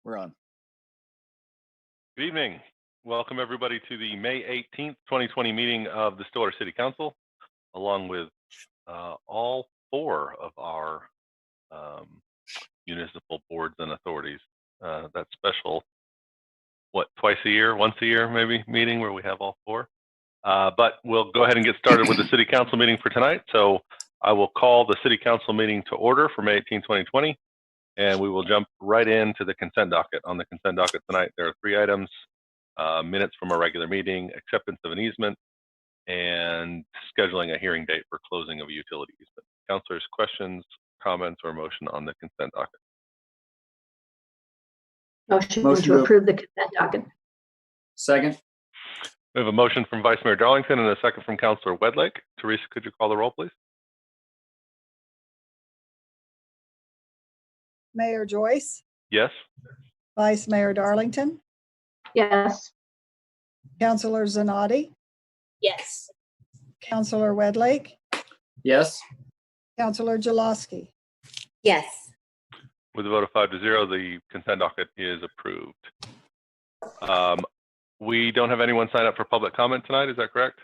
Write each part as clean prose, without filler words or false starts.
We're on. Good evening. Welcome everybody to the May 18th, 2020 meeting of the Stillwater City Council, along with all four of our municipal boards and authorities. That special, once a year maybe, meeting where we have all four. But we'll go ahead and get started with the City Council meeting for tonight. So I will call the City Council meeting to order for May 18, 2020. And we will jump right into the consent docket. On the consent docket tonight, there are 3 items: minutes from a regular meeting, acceptance of an easement, and scheduling a hearing date for closing of a utility easement. Councilors, questions, comments, or motion on the consent docket? Motion to approve the consent docket. Second. We have a motion from Vice Mayor Darlington and a second from Councilor Wedlake. Teresa, could you call the roll, please? Mayor Joyce, Yes. Vice Mayor Darlington, Yes. Councilor Zanotti, Yes. Councilor Wedlake, Yes. Councilor Jaloski. Yes. With a vote of 5 to 0, the consent docket is approved. We don't have anyone sign up for public comment tonight, is that correct?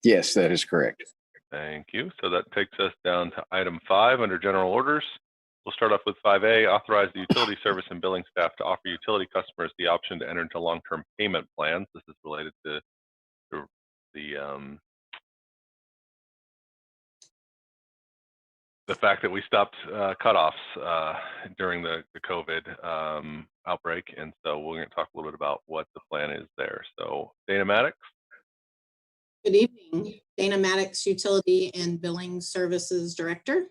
Yes, that is correct. Thank you. So that takes us down to item 5 under general orders. We'll start off with 5A, authorize the utility service and billing staff to offer utility customers the option to enter into long-term payment plans. This is related to the fact that we stopped cutoffs during the COVID outbreak. And so we're going to talk a little bit about what the plan is there. So Dana Maddox. Good evening, Dana Maddox, Utility and Billing Services Director.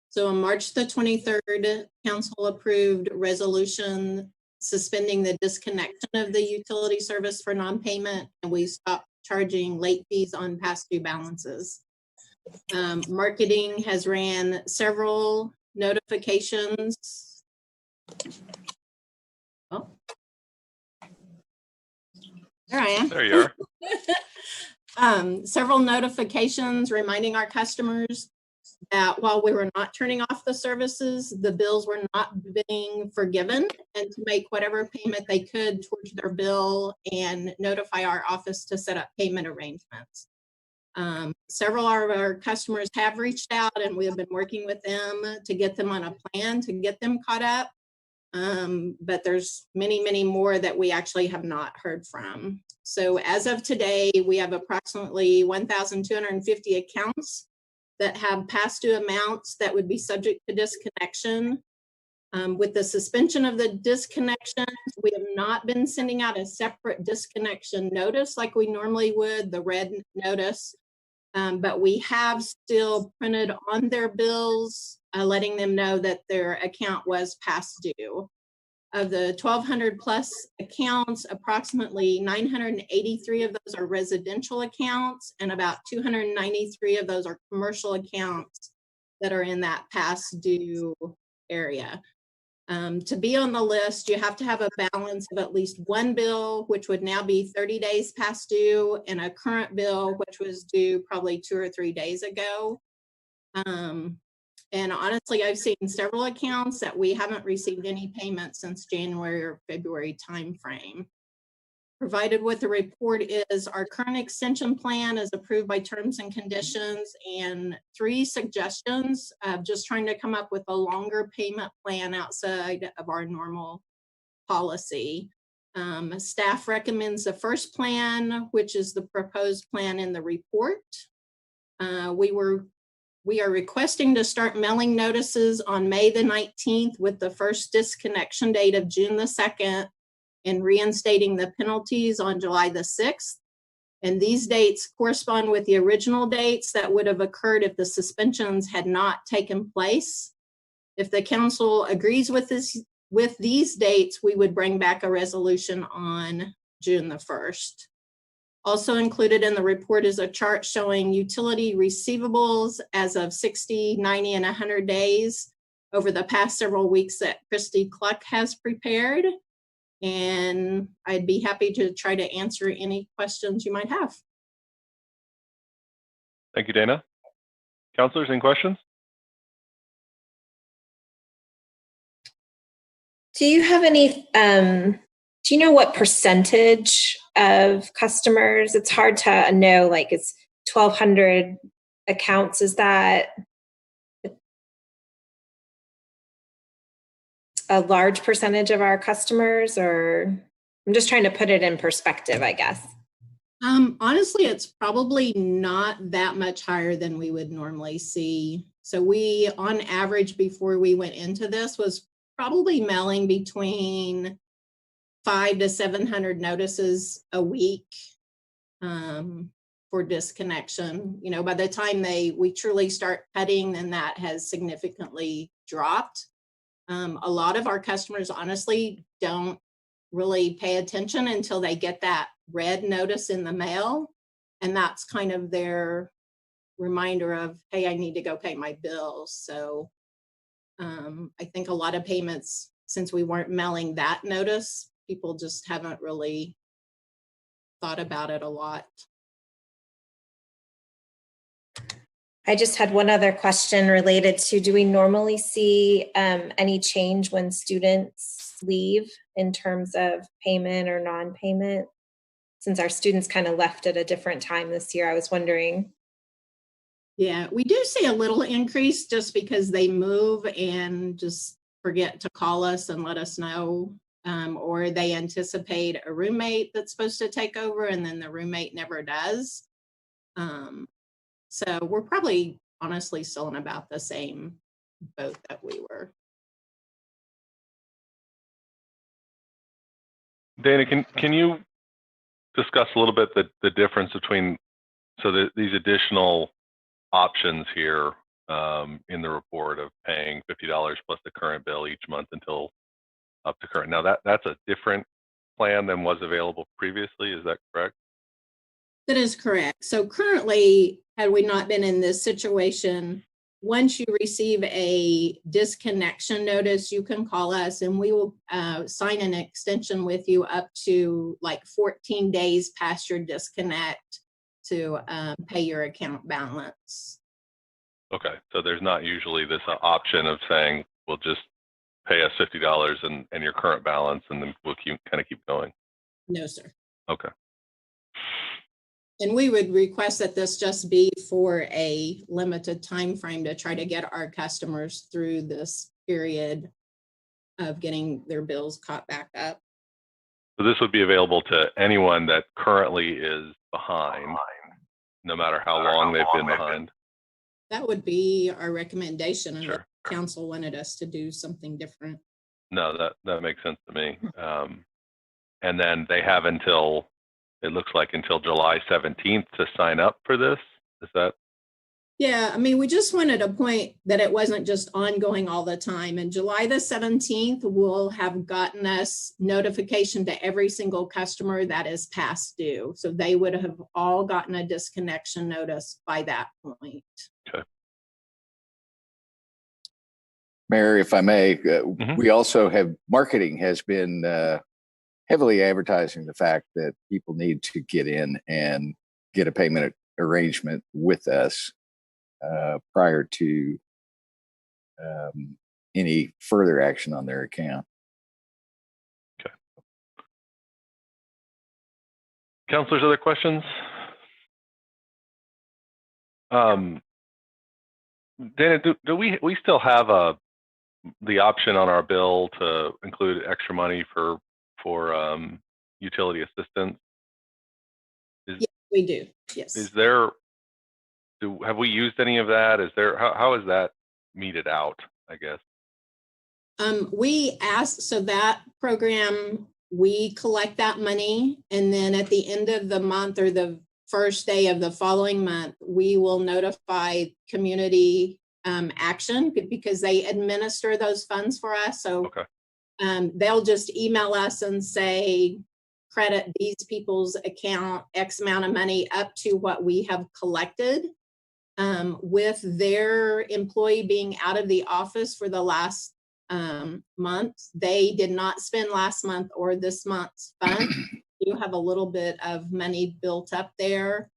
So on March the 23rd, Council approved resolution suspending the disconnection of the utility service for non-payment, and we stopped charging late fees on past due balances. Marketing has ran several notifications. Oh, there I am. There you are. Several notifications reminding our customers that while we were not turning off the services, the bills were not being forgiven, and to make whatever payment they could towards their bill and notify our office to set up payment arrangements. Several of our customers have reached out, and we have been working with them to get them on a plan to get them caught up. But there's many, many more that we actually have not heard from. So as of today, we have approximately 1,250 accounts that have past due amounts that would be subject to disconnection. With the suspension of the disconnection, we have not been sending out a separate disconnection notice like we normally would, the red notice, but we have still printed on their bills, letting them know that their account was past due. Of the 1,200 plus accounts, approximately 983 of those are residential accounts, and about 293 of those are commercial accounts that are in that past due area. To be on the list, you have to have a balance of at least one bill, which would now be 30 days past due, and a current bill, which was due probably 2 or 3 days ago. And honestly, I've seen several accounts that we haven't received any payments since January or February timeframe. Provided with the report is our current extension plan is approved by terms and conditions, and 3 suggestions of just trying to come up with a longer payment plan outside of our normal policy. Staff recommends the first plan, which is the proposed plan in the report. We are requesting to start mailing notices on May the 19th with the first disconnection date of June the 2nd and reinstating the penalties on July the 6th. And these dates correspond with the original dates that would have occurred if the suspensions had not taken place. If the council agrees with these dates, we would bring back a resolution on June the 1st. Also included in the report is a chart showing utility receivables as of 60, 90, and 100 days over the past several weeks that Christy Cluck has prepared. And I'd be happy to try to answer any questions you might have. Thank you, Dana. Councilors, any questions? Do you have any, do you know what percentage of customers? It's hard to know, like it's 1,200 accounts. Is that a large percentage of our customers, or I'm just trying to put it in perspective, I guess. Honestly, it's probably not that much higher than we would normally see. So we, on average, before we went into this, was probably mailing between 500 to 700 notices a week for disconnection. You know, by the time we truly start cutting, then that has significantly dropped. A lot of our customers honestly don't really pay attention until they get that red notice in the mail. And that's kind of their reminder of, hey, I need to go pay my bills. So I think a lot of payments, since we weren't mailing that notice, people just haven't really thought about it a lot. I just had one other question related to, do we normally see any change when students leave in terms of payment or non-payment? Since our students kind of left at a different time this year, I was wondering. Yeah, we do see a little increase just because they move and just forget to call us and let us know, or they anticipate a roommate that's supposed to take over and then the roommate never does. So we're probably honestly still in about the same boat that we were. Dana, can you discuss a little bit the difference between these additional options here in the report of paying $50 plus the current bill each month until up to current. Now that's a different plan than was available previously. Is that correct? That is correct. So currently, had we not been in this situation, once you receive a disconnection notice, you can call us and we will sign an extension with you up to like 14 days past your disconnect to pay your account balance. Okay, so there's not usually this option of saying, we'll just pay us $50 and your current balance, and then we'll kind of keep going. No, sir. Okay. And we would request that this just be for a limited time frame to try to get our customers through this period of getting their bills caught back up. So this would be available to anyone that currently is behind, no matter how long they've been behind. That would be our recommendation, unless Sure. council wanted us to do something different. No, that makes sense to me. And then they have until, it looks like until July 17th to sign up for this. Is that? Yeah, I mean, we just wanted a point that it wasn't just ongoing all the time. And July the 17th will have gotten us notification to every single customer that is past due. So they would have all gotten a disconnection notice by that point. Okay. Mayor, if I may, we also have, marketing has been heavily advertising the fact that people need to get in and get a payment arrangement with us prior to any further action on their account. Okay. Councilors, other questions? Dana, do we still have the option on our bill to include extra money for utility assistance? Yes, we do. Yes. Is there? Have we used any of that? Is there? How is that meted out? I guess. We asked, so that program, we collect that money, and then at the end of the month or the first day of the following month, we will notify community action, because they administer those funds for us. So okay. They'll just email us and say, credit these people's account X amount of money up to what we have collected. With their employee being out of the office for the last month, they did not spend last month or this month's fund. You have a little bit of money built up there.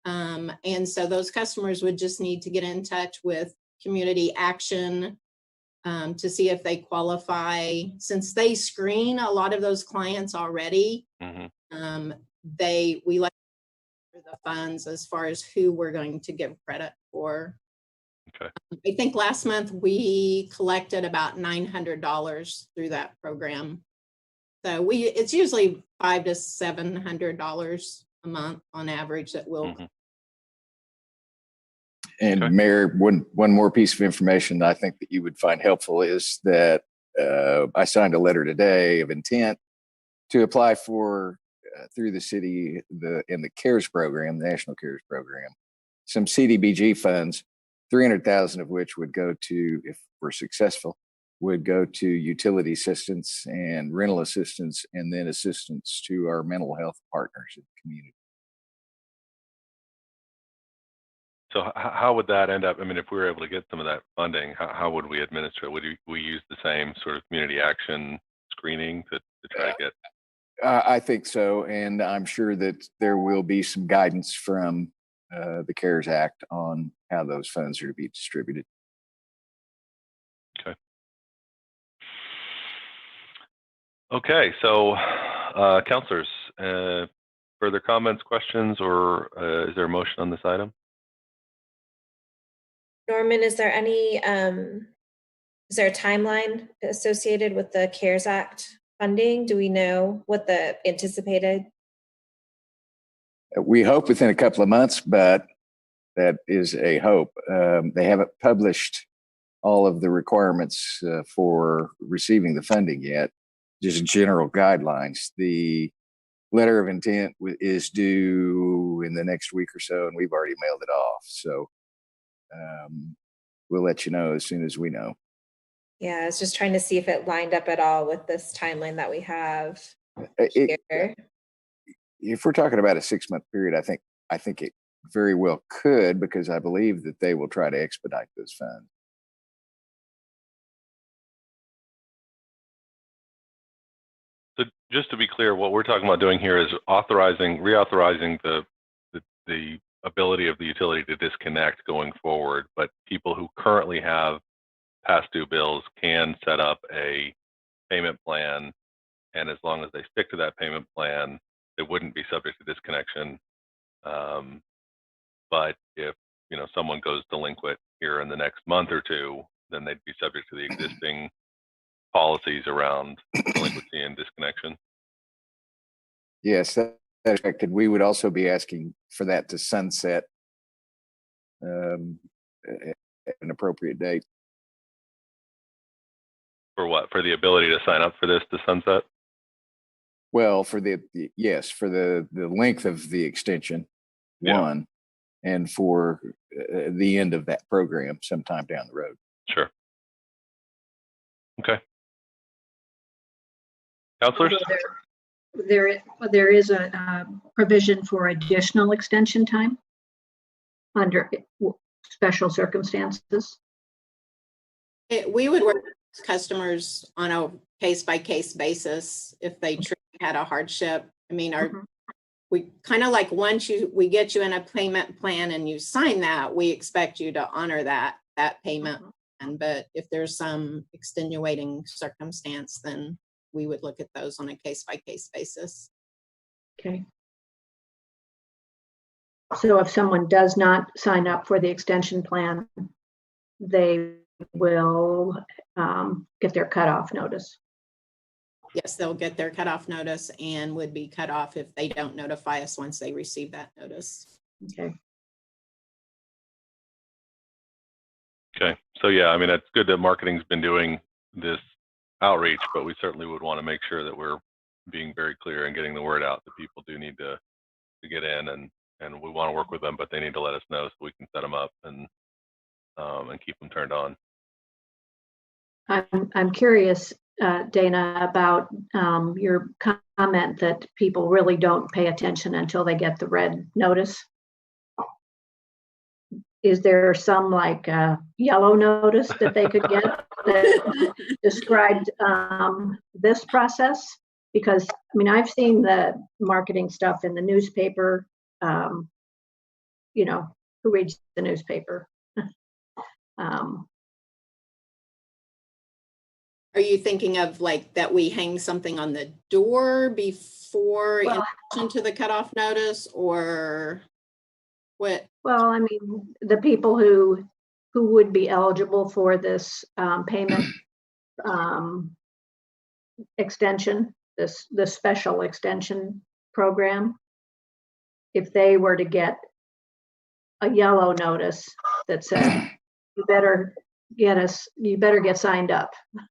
And so those customers would just need to get in touch with community action to see if they qualify. Since they screen a lot of those clients already, we like the funds as far as who we're going to give credit for. Okay. I think last month we collected about $900 through that program. So it's usually $500 to $700 a month on average that we'll. And Okay. Mayor, one more piece of information that I think that you would find helpful is that I signed a letter today of intent to apply for through the city in the CARES program, the National CARES program, some CDBG funds, 300,000 of which would go to, if we're successful, would go to utility assistance and rental assistance, and then assistance to our mental health partners in the community. So how would that end up? I mean, if we were able to get some of that funding, how would we administer it? Would we use the same sort of community action screening to try to get? I think so, and I'm sure that there will be some guidance from the CARES Act on how those funds are to be distributed. Okay. Okay, so counselors, further comments, questions, or is there a motion on this item? Norman, is there a timeline associated with the CARES Act funding? Do we know what the anticipated? We hope within a couple of months, but that is a hope. They haven't published all of the requirements for receiving the funding yet, just general guidelines. The letter of intent is due in the next week or so, and we've already mailed it off. So we'll let you know as soon as we know. Yeah, I was just trying to see if it lined up at all with this timeline that we have here. If we're talking about a 6-month period, I think it very well could, because I believe that they will try to expedite those funds. So just to be clear, what we're talking about doing here is reauthorizing the ability of the utility to disconnect going forward, but people who currently have past due bills can set up a payment plan, and as long as they stick to that payment plan, they wouldn't be subject to disconnection. But if someone goes delinquent here in the next month or two, then they'd be subject to the existing policies around delinquency and disconnection. Yes, that's correct. We would also be asking for that to sunset at an appropriate date. For what? For the ability to sign up for this to sunset? Well, for the length of the extension, one, and for the end of that program sometime down the road. Sure. Okay. Counselors? There is a provision for additional extension time under special circumstances. We would work with customers on a case-by-case basis if they truly had a hardship. I mean, we kind of like once we get you in a payment plan and you sign that, we expect you to honor that payment. But if there's some extenuating circumstance, then we would look at those on a case-by-case basis. Okay. So if someone does not sign up for the extension plan, they will get their cutoff notice. Yes, they'll get their cutoff notice and would be cut off if they don't notify us once they receive that notice. Okay. Okay. So yeah, I mean, it's good that marketing's been doing this outreach, but we certainly would want to make sure that we're being very clear and getting the word out that people do need to get in, and we want to work with them, but they need to let us know so we can set them up and keep them turned on. I'm curious, Dana, about your comment that people really don't pay attention until they get the red notice. Is there some like yellow notice that they could get that described this process? Because I mean, I've seen the marketing stuff in the newspaper. Who reads the newspaper? Are you thinking of like that we hang something on the door before in Well, addition to the cutoff notice, or what? well, I mean, the people who would be eligible for this payment extension, the special extension program, if they were to get a yellow notice that said, you better get signed up. I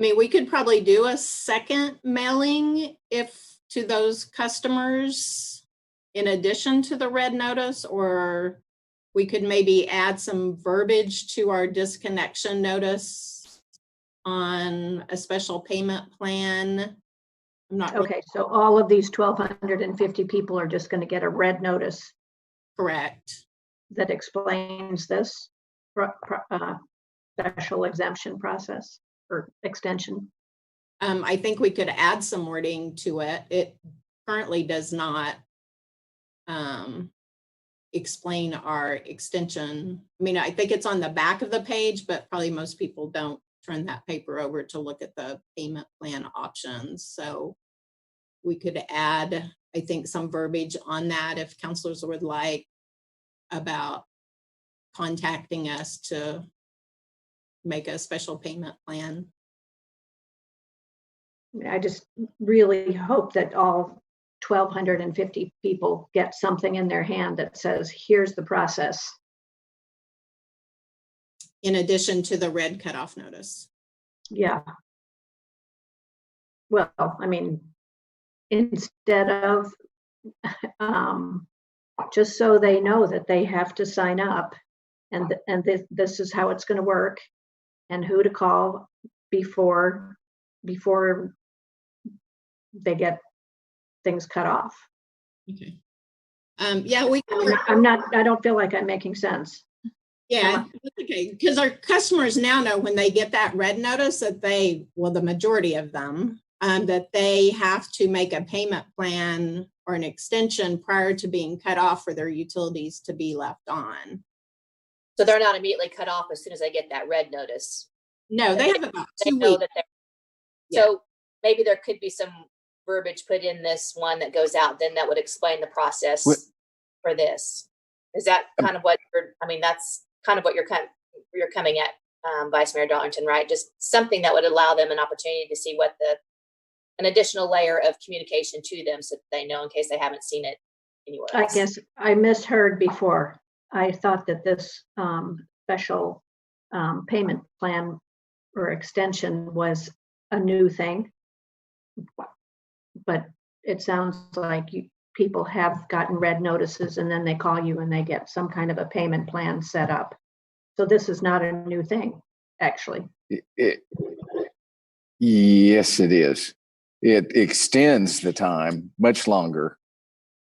mean, we could probably do a second mailing if to those customers in addition to the red notice, or we could maybe add some verbiage to our disconnection notice on a special payment plan. I'm not really Okay, so all of these 1,250 people are just going to get a red notice correct. that explains this special exemption process or extension. I think we could add some wording to it. It currently does not explain our extension. I mean, I think it's on the back of the page, but probably most people don't turn that paper over to look at the payment plan options. So we could add, I think, some verbiage on that if counselors would like, about contacting us to make a special payment plan. I just really hope that all 1,250 people get something in their hand that says, here's the process. In addition to the red cutoff notice. Yeah. Well, I mean, instead of just so they know that they have to sign up and this is how it's going to work and who to call before they get things cut off. Okay. Yeah, I don't feel like I'm making sense. Yeah, that's okay. Because our customers now know when they get that red notice that the majority of them, that they have to make a payment plan or an extension prior to being cut off for their utilities to be left on. So they're not immediately cut off as soon as they get that red notice. No, they have about 2 know weeks. that so maybe there could be some verbiage put in this one that goes out then that would explain the process for this. Is that kind of what that's kind of what you're coming at, Vice Mayor Darlington, right? Just something that would allow them an opportunity to see what an additional layer of communication to them so that they know in case they haven't seen it anywhere else. I guess I misheard before. I thought that this special payment plan or extension was a new thing, but it sounds like people have gotten red notices and then they call you and they get some kind of a payment plan set up. So this is not a new thing, actually. Yes, it is. It extends the time much longer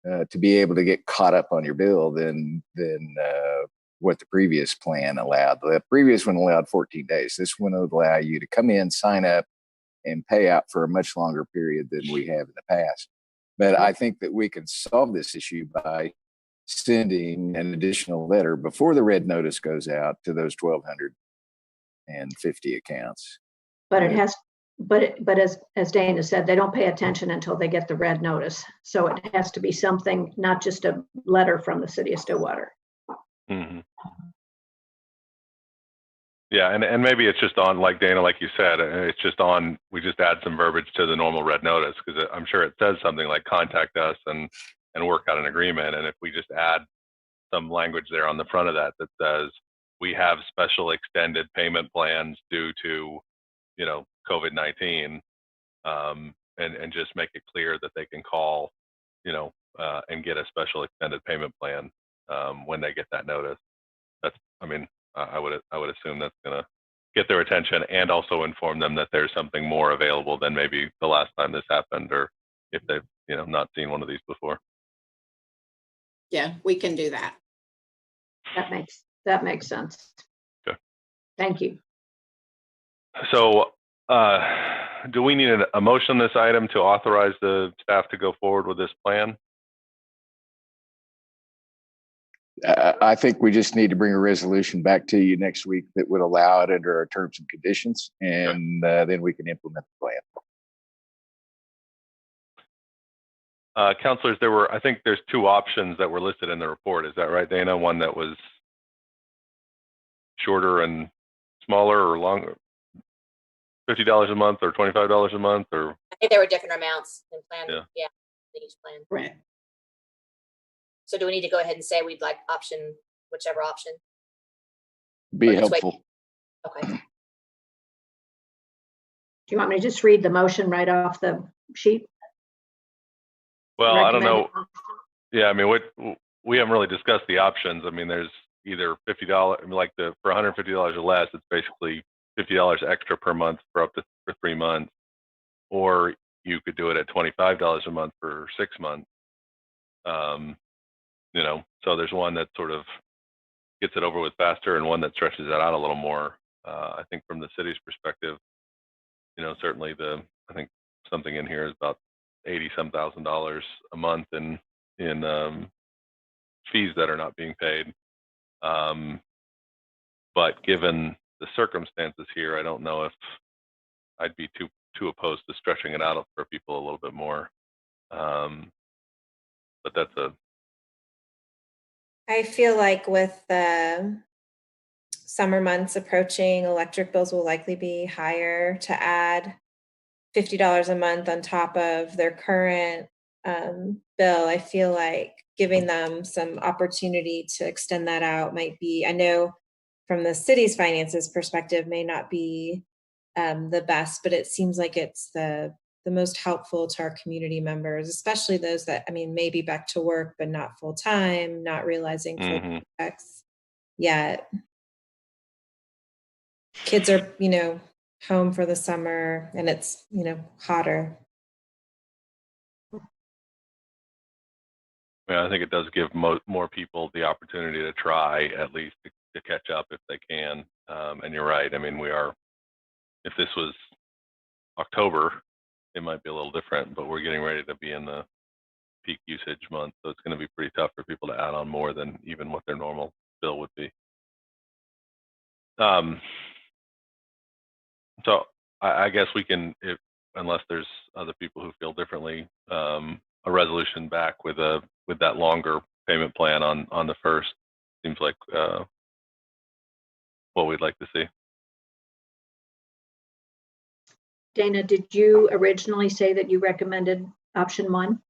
to be able to get caught up on your bill than what the previous plan allowed. The previous one allowed 14 days. This one would allow you to come in, sign up, and pay out for a much longer period than we have in the past. But I think that we can solve this issue by sending an additional letter before the red notice goes out to those 1,250 accounts. But it has, but as Dana said, they don't pay attention until they get the red notice. So it has to be something, not just a letter from the city of Stillwater. Mm-hmm. Yeah, and maybe it's just on, like Dana, like you said, it's just on, we just add some verbiage to the normal red notice, because I'm sure it says something like contact us and work out an agreement. And if we just add some language there on the front of that says, we have special extended payment plans due to, COVID-19, and just make it clear that they can call, and get a special extended payment plan when they get that notice. I would assume that's going to get their attention and also inform them that there's something more available than maybe the last time this happened, or if they've not seen one of these before. Yeah, we can do that. That makes sense. Okay. Thank you. So do we need a motion on this item to authorize the staff to go forward with this plan? I think we just need to bring a resolution back to you next week that would allow it under our terms and conditions, and then we can implement the plan. Counselors, I think there's two options that were listed in the report. Is that right, Dana? One that was shorter and smaller, or longer, $50 a month or $25 a month, or? I think there were different amounts in plan. Yeah. In each plan. Right. So do we need to go ahead and say we'd like whichever option? Be Or just wait? helpful. Okay. Do you want me to just read the motion right off the sheet? Well, I don't know. Recommended motion? Yeah, I mean, we haven't really discussed the options. I mean, there's either $50, I mean, like for $150 or less, it's basically $50 extra per month for 3 months, or you could do it at $25 a month for 6 months. You know, so there's one that sort of gets it over with faster, and one that stretches it out a little more. I think from the city's perspective, you know, certainly I think something in here is about $80-some thousand a month in fees that are not being paid. But given the circumstances here, I don't know if I'd be too opposed to stretching it out for people a little bit more. But that's I feel like with the summer months approaching, electric bills will likely be higher. To add $50 a month on top of their current bill, I feel like giving them some opportunity to extend that out might be, I know from the city's finances perspective, may not be the best, but it seems like it's the most helpful to our community members, especially those that, I mean, maybe back to work, but not full time, not realizing full effects yet. Kids are, you know, home for the summer, and it's, you know, hotter. yeah, I think it does give more people the opportunity to try, at least to catch up if they can. And you're right. I mean, if this was October, it might be a little different, but we're getting ready to be in the peak usage month, so it's going to be pretty tough for people to add on more than even what their normal bill would be. So I guess we can, unless there's other people who feel differently, a resolution back with that longer payment plan on the first seems like what we'd like to see. Dana, did you originally say that you recommended option 1?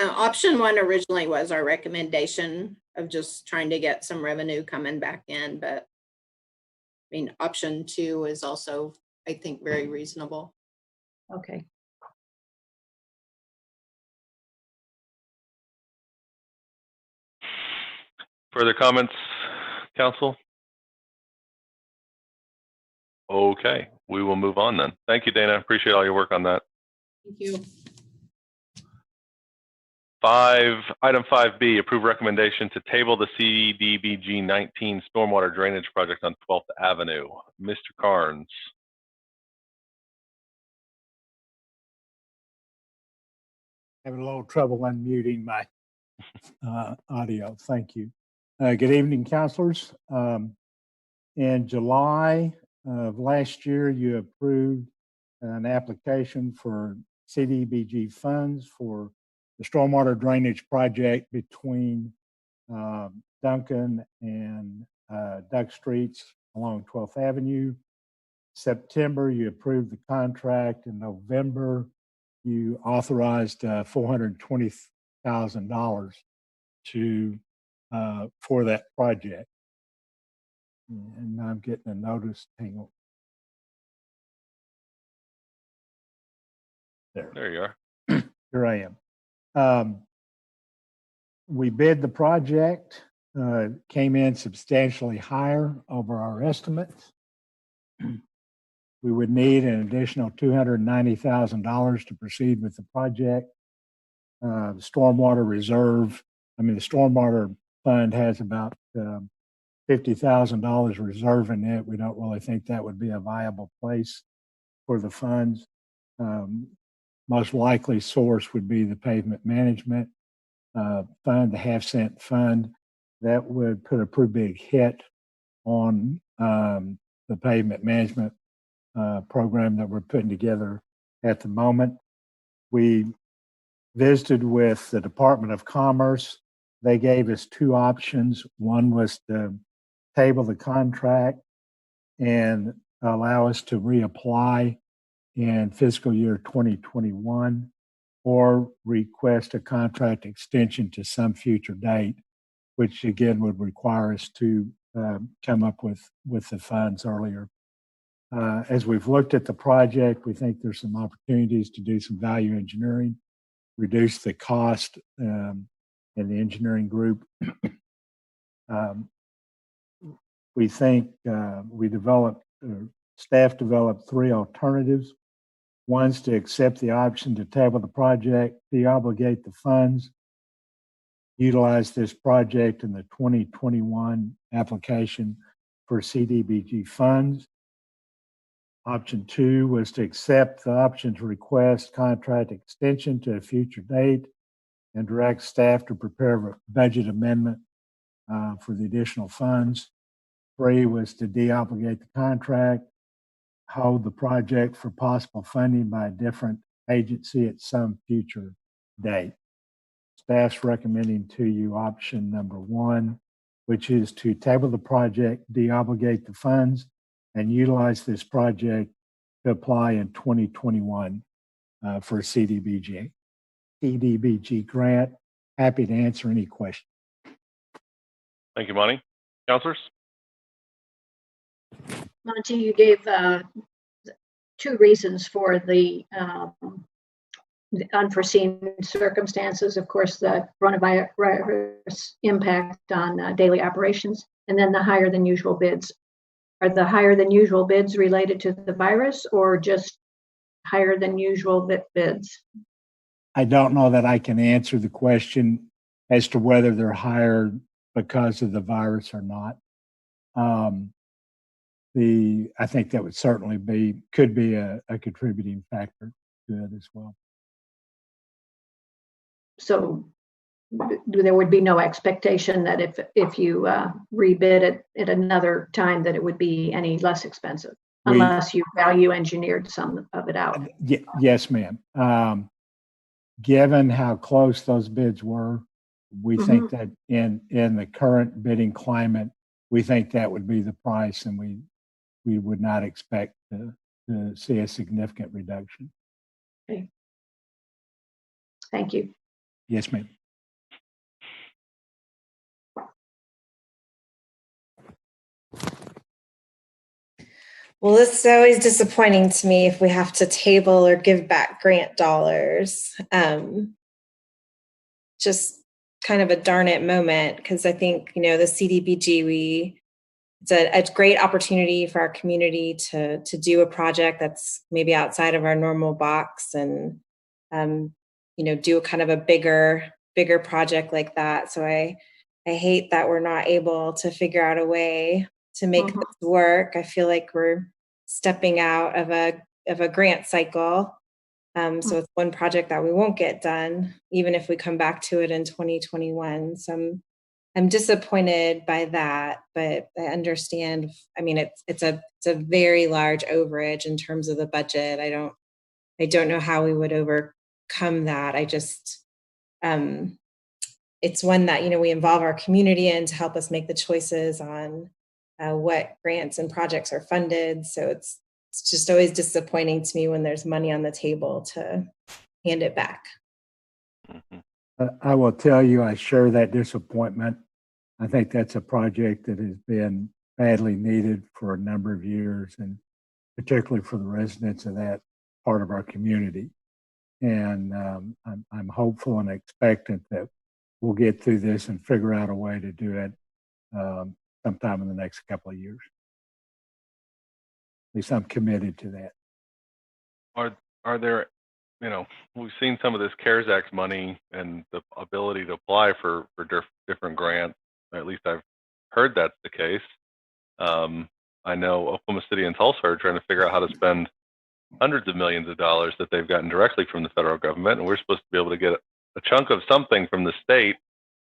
Option 1 originally was our recommendation of just trying to get some revenue coming back in, but I mean, option 2 is also, I think, very reasonable. Okay. Further comments, council? Okay, we will move on then. Thank you, Dana. Appreciate all your work on that. Thank you. Item 5B, approve recommendation to table the CDBG 19 stormwater drainage project on 12th Avenue. Mr. Carnes. Having a little trouble unmuting my audio. Thank you. Good evening, councilors. In July of last year, you approved an application for CDBG funds for the stormwater drainage project between Duncan and Duck Streets along 12th Avenue. September, you approved the contract. In November, you authorized $420,000 for that project. And I'm getting a notice. Hang on. There you are. Here I am. We bid the project, came in substantially higher over our estimates. We would need an additional $290,000 to proceed with the project. The stormwater reserve, the stormwater fund has about $50,000 reserve in it. We don't really think that would be a viable place for the funds. Most likely source would be the pavement management fund, the half-cent fund. that would put a pretty big hit on the pavement management program that we're putting together at the moment. We visited with the Department of Commerce. They gave us two options. One was to table the contract and allow us to reapply in fiscal year 2021, or request a contract extension to some future date, which again would require us to come up with the funds earlier. As we've looked at the project, we think there's some opportunities to do some value engineering, reduce the cost in the engineering group. We think staff developed three alternatives. One's to accept the option to table the project, deobligate the funds, utilize this project in the 2021 application for CDBG funds. Option two was to accept the option to request contract extension to a future date and direct staff to prepare a budget amendment for the additional funds. Three was to deobligate the contract, hold the project for possible funding by a different agency at some future date. Staff's recommending to you option number one, which is to table the project, deobligate the funds, and utilize this project to apply in 2021 for a CDBG grant. Happy to answer any questions. Thank you, Monty. Counselors? Monty, you gave two reasons for the unforeseen circumstances. Of course, the coronavirus impact on daily operations, and then the higher than usual bids. Are the higher than usual bids related to the virus, or just higher than usual bids? I don't know that I can answer the question as to whether they're higher because of the virus or not. I think that would certainly could be a contributing factor to it as well. So there would be no expectation that if you rebid it at another time that it would be any less expensive, unless you value engineered some of it out. Yes, ma'am. Given how close those bids were, we think that in the current bidding climate, we think that would be the price, and we would not expect to see a significant reduction. Okay. Thank you. Yes, ma'am. Well, this is always disappointing to me if we have to table or give back grant dollars. Just kind of a darn it moment, because I think, the CDBG, it's a great opportunity for our community to do a project that's maybe outside of our normal box, and do kind of a bigger project like that. So I hate that we're not able to figure out a way to make this work. I feel like we're stepping out of a grant cycle. So it's one project that we won't get done, even if we come back to it in 2021. So I'm disappointed by that, but I understand. I mean, it's a very large overage in terms of the budget. I don't know how we would overcome that. I just, it's one that, we involve our community in to help us make the choices on what grants and projects are funded. So it's just always disappointing to me when there's money on the table to hand it back. I will tell you, I share that disappointment. I think that's a project that has been badly needed for a number of years, and particularly for the residents of that part of our community. And I'm hopeful and expectant that we'll get through this and figure out a way to do it sometime in the next couple of years. At least I'm committed to that. Are there, we've seen some of this CARES Act money and the ability to apply for different grants. Or at least I've heard that's the case. I know Oklahoma City and Tulsa are trying to figure out how to spend hundreds of millions of dollars that they've gotten directly from the federal government, and we're supposed to be able to get a chunk of something from the state.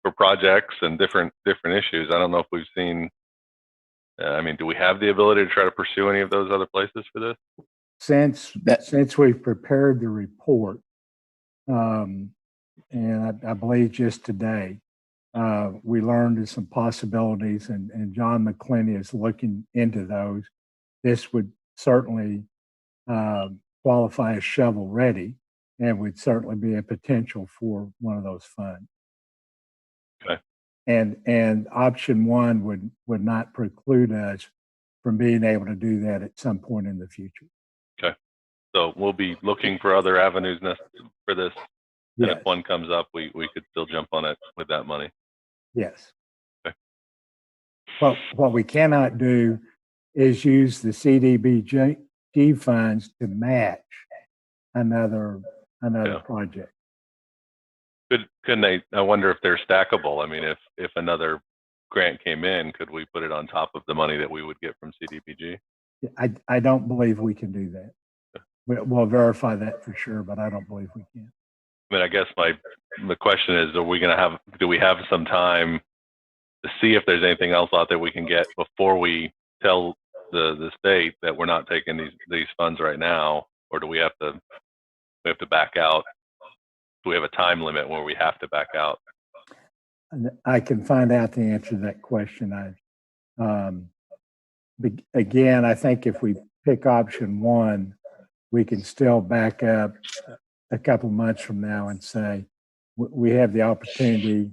for projects and different issues. I don't know if we've seen. I mean, do we have the ability to try to pursue any of those other places for this? Since we've prepared the report, and I believe just today, we learned of some possibilities, and John McClenny is looking into those. This would certainly qualify as shovel ready, and would certainly be a potential for one of those funds. Okay. And option one would not preclude us from being able to do that at some point in the future. Okay. So we'll be looking for other avenues for this. And Yes. if one comes up, we could still jump on it with that money. Yes. Okay. Well, what we cannot do is use the CDBG funds to match another project. Couldn't they? I wonder if they're stackable. I mean, if another grant came in, could we put it on top of the money that we would get from CDBG? I don't believe we can do that. We'll verify that for sure, but I don't believe we can. I mean, I guess the question is, do we have some time to see if there's anything else out there we can get before we tell the state that we're not taking these funds right now, or do we have to back out? Do we have a time limit where we have to back out? I can find out the answer to that question. Again, I think if we pick option one, we can still back up a couple months from now and say, we have the opportunity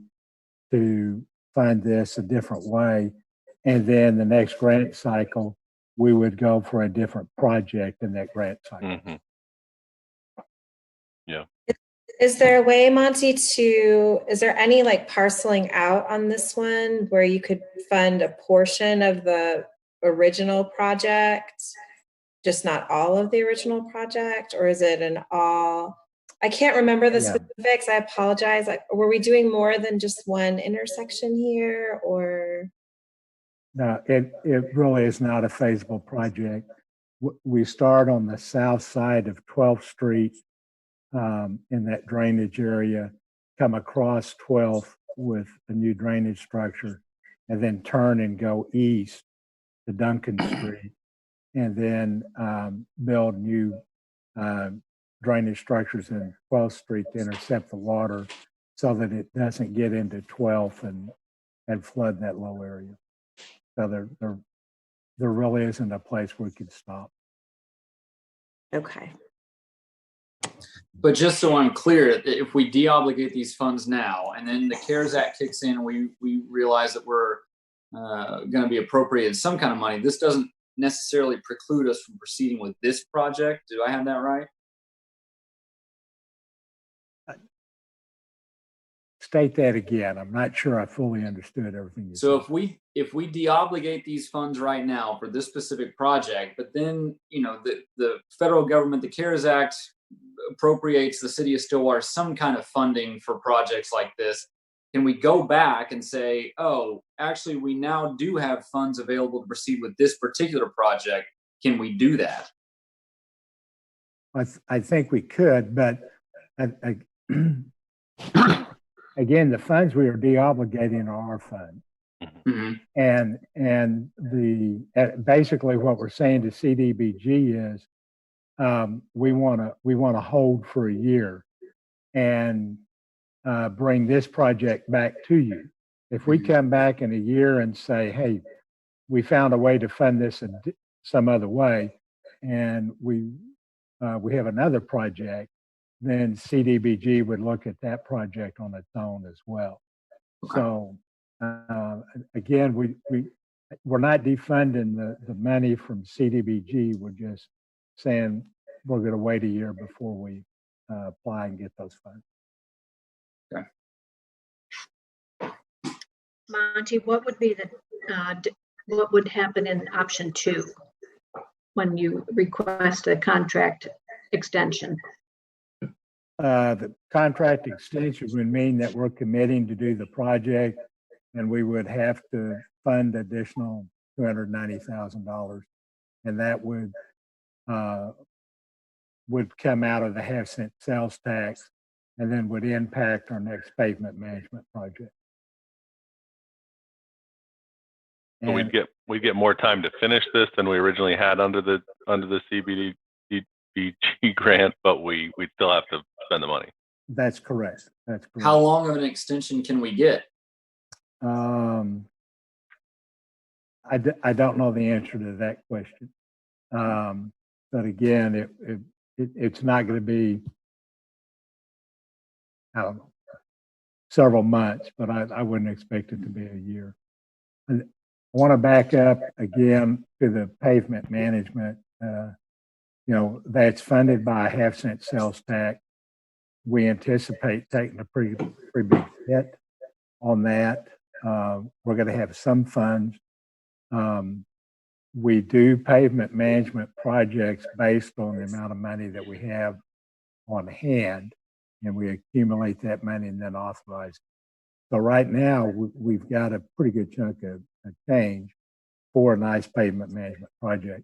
to fund this a different way. And then the next grant cycle, we would go for a different project in that grant cycle. Mm-hmm. Yeah. Is there a way, Monty, is there any like parceling out on this one where you could fund a portion of the original project, just not all of the original project? Or is it an all? I can't remember the specifics. I apologize. Like, were we doing more than just one intersection here, or? No, it really is not a feasible project. We start on the south side of 12th Street in that drainage area, come across 12th with a new drainage structure, and then turn and go east to Duncan Street, and then build new drainage structures in 12th Street to intercept the water so that it doesn't get into 12th and flood that low area. So there really isn't a place we could stop. Okay. But just so I'm clear, if we deobligate these funds now, and then the CARES Act kicks in, and we realize that we're going to be appropriated some kind of money, this doesn't necessarily preclude us from proceeding with this project. Do I have that right? State that again. I'm not sure I fully understood everything you said. So if we deobligate these funds right now for this specific project, but then the federal government, the CARES Act, appropriates the city of Stillwater some kind of funding for projects like this, can we go back and say, oh, actually, we now do have funds available to proceed with this particular project? Can we do that? I think we could, but again, the funds we are deobligating are our funds. Mm-hmm. And basically what we're saying to CDBG is we want to hold for a year and bring this project back to you. If we come back in a year and say, hey, we found a way to fund this in some other way, and we have another project, then CDBG would look at that project on its own as well. Okay. So again, we're not defunding the money from CDBG. We're just saying we're going to wait a year before we apply and get those funds. Okay. Monty, what would be what would happen in option 2 when you request a contract extension? The contract extension would mean that we're committing to do the project, and we would have to fund additional $290,000, and that would come out of the half-cent sales tax, and then would impact our next pavement management project. So we'd get more time to finish this than we originally had under the CBDBG grant, but we'd still have to spend the money. That's correct. That's correct. How long of an extension can we get? I don't know the answer to that question. But again, it's not going to be, I don't know, several months, but I wouldn't expect it to be a year. And I want to back up again to the pavement management. That's funded by a 0.5-cent sales tax. We anticipate taking a pretty big hit on that. We're going to have some funds. We do pavement management projects based on the amount of money that we have on hand, and we accumulate that money and then authorize it. So right now, we've got a pretty good chunk of change for a nice pavement management project.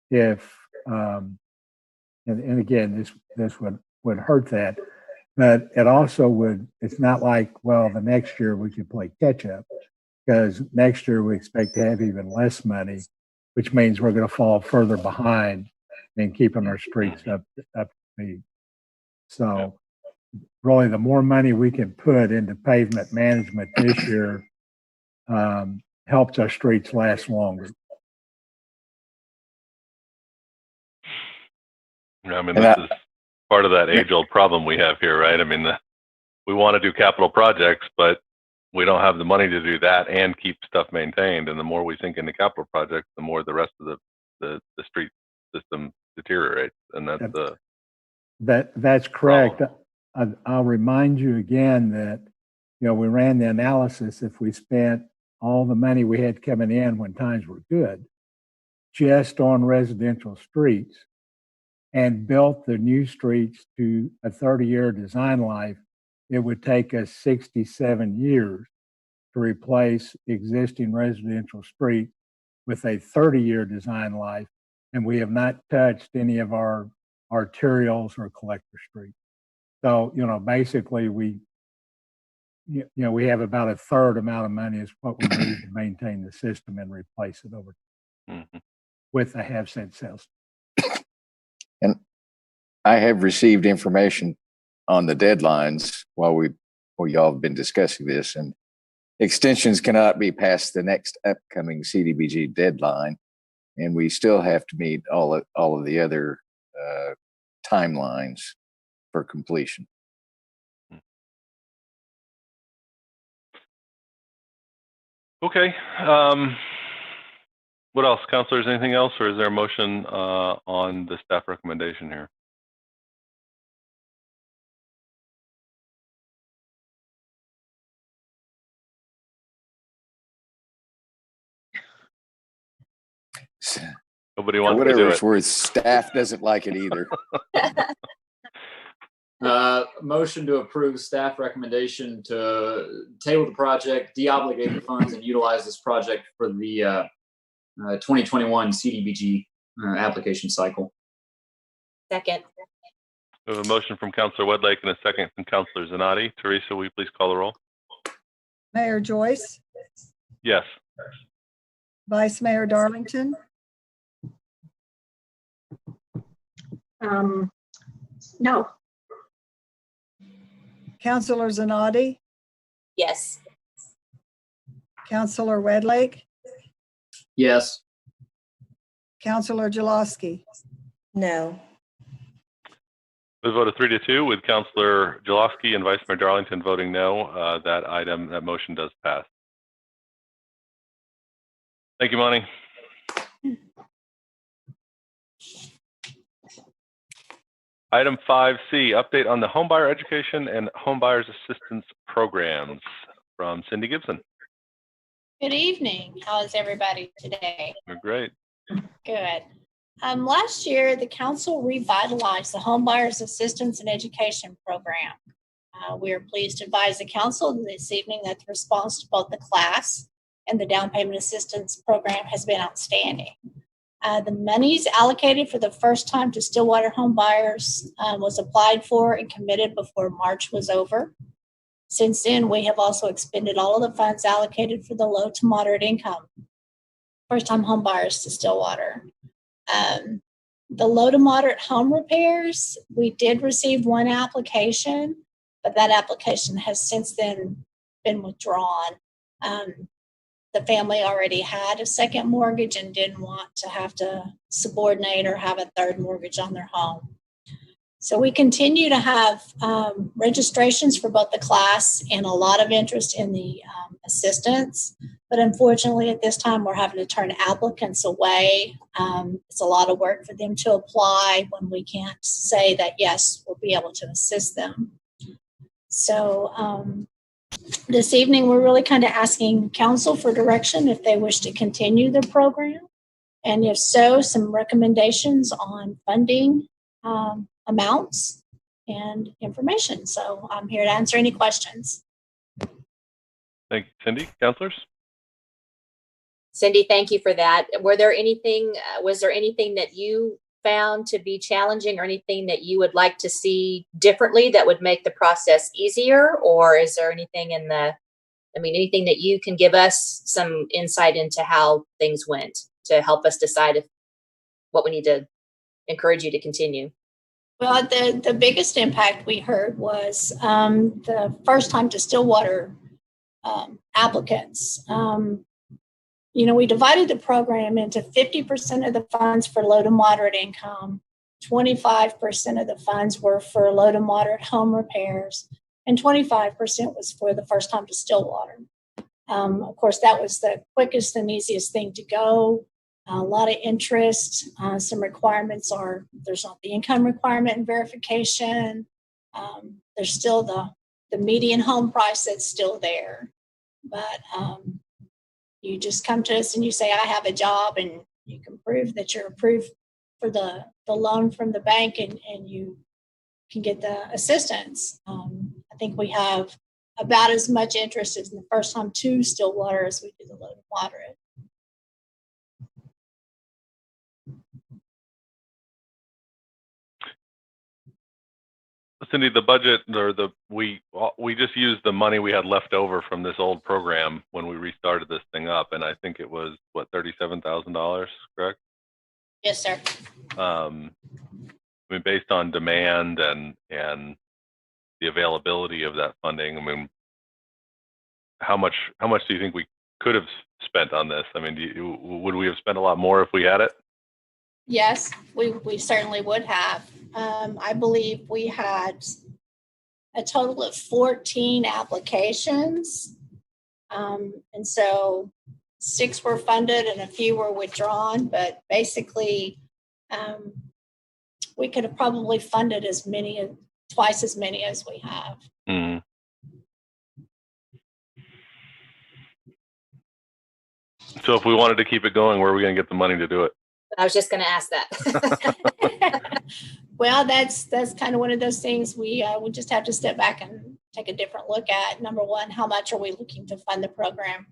If and again, this would hurt that, but it also would. It's not like, well, the next year we could play catch up, because next year we expect to have even less money, which means we're going to fall further behind in keeping our streets up to speed. So really, the more money we can put into pavement management this year helps our streets last longer. I mean, this is part of that age-old problem we have here, right? I mean, we want to do capital projects, but we don't have the money to do that and keep stuff maintained. And the more we sink into capital projects, the more the rest of the street system deteriorates. And that's correct. I'll remind you again that, we ran the analysis. If we spent all the money we had coming in when times were good, just on residential streets, and built the new streets to a 30-year design life, it would take us 67 years to replace existing residential streets with a 30-year design life. And we have not touched any of our arterials or collector streets. So, basically we have about a third amount of money is what we need to maintain the system and replace it over with a 0.5-cent sales. And I have received information on the deadlines while y'all have been discussing this, and extensions cannot be past the next upcoming CDBG deadline, and we still have to meet all of the other timelines for completion. Okay. What else, councilors? Anything else, or is there a motion on the staff recommendation here? Nobody wants to do it. Whatever it's worth, staff doesn't like it either. Motion to approve staff recommendation to table the project, deobligate the funds, and utilize this project for the 2021 CDBG application cycle. Second. We have a motion from Councilor Wedlake and a second from Councilor Zanotti. Teresa, will you please call the roll? Mayor Joyce, Yes. Vice Mayor Darlington, No. Councilor Zanotti, Yes. Councilor Wedlake, Yes. Councilor Jaloski. No. With a vote of 3-2, with Councilor Jaloski and Vice Mayor Darlington voting no, that motion does pass. Thank you, Monty. Item 5C, update on the homebuyer education and homebuyers assistance programs from Cindy Gibson. Good evening. How is everybody today? We're great. Good. Last year, the council revitalized the Homebuyers Assistance and Education Program. We are pleased to advise the council this evening that the response to both the class and the down payment assistance program has been outstanding. The monies allocated for the first time to Stillwater homebuyers was applied for and committed before March was over. Since then, we have also expended all of the funds allocated for the low to moderate income first-time home buyers to Stillwater. The low to moderate home repairs, we did receive one application, but that application has since then been withdrawn. The family already had a second mortgage and didn't want to have to subordinate or have a third mortgage on their home. So we continue to have registrations for both the class and a lot of interest in the assistance. But unfortunately, at this time, we're having to turn applicants away. It's a lot of work for them to apply when we can't say that, yes, we'll be able to assist them. So this evening, we're really kind of asking council for direction if they wish to continue the program. And if so, some recommendations on funding amounts and information. So I'm here to answer any questions. Thank you, Cindy. Counselors? Cindy, thank you for that. Was there anything that you found to be challenging or anything that you would like to see differently that would make the process easier? Or is there anything anything that you can give us some insight into how things went to help us decide what we need to encourage you to continue? Well, the biggest impact we heard was the first time to Stillwater applicants. We divided the program into 50% of the funds for low to moderate income, 25% of the funds were for low to moderate home repairs, and 25% was for the first time to Stillwater. Of course, that was the quickest and easiest thing to go. A lot of interest. Some requirements are there's not the income requirement and verification. There's still the median home price that's still there. But you just come to us and you say, I have a job, and you can prove that you're approved for the loan from the bank, and you can get the assistance. I think we have about as much interest as in the first time to Stillwater as we do the low to moderate. Cindy, the budget we just used the money we had left over from this old program when we restarted this thing up, and I think it was what, $37,000, correct? Yes, sir. Based on demand and the availability of that funding, how much do you think we could have spent on this? Would we have spent a lot more if we had it? Yes, we certainly would have. I believe we had a total of 14 applications. And so 6 were funded and a few were withdrawn, but basically we could have probably funded twice as many as we have. Mm-hmm. So if we wanted to keep it going, where are we going to get the money to do it? I was just going to ask that. Well, that's kind of one of those things we just have to step back and take a different look at. Number one, how much are we looking to fund the program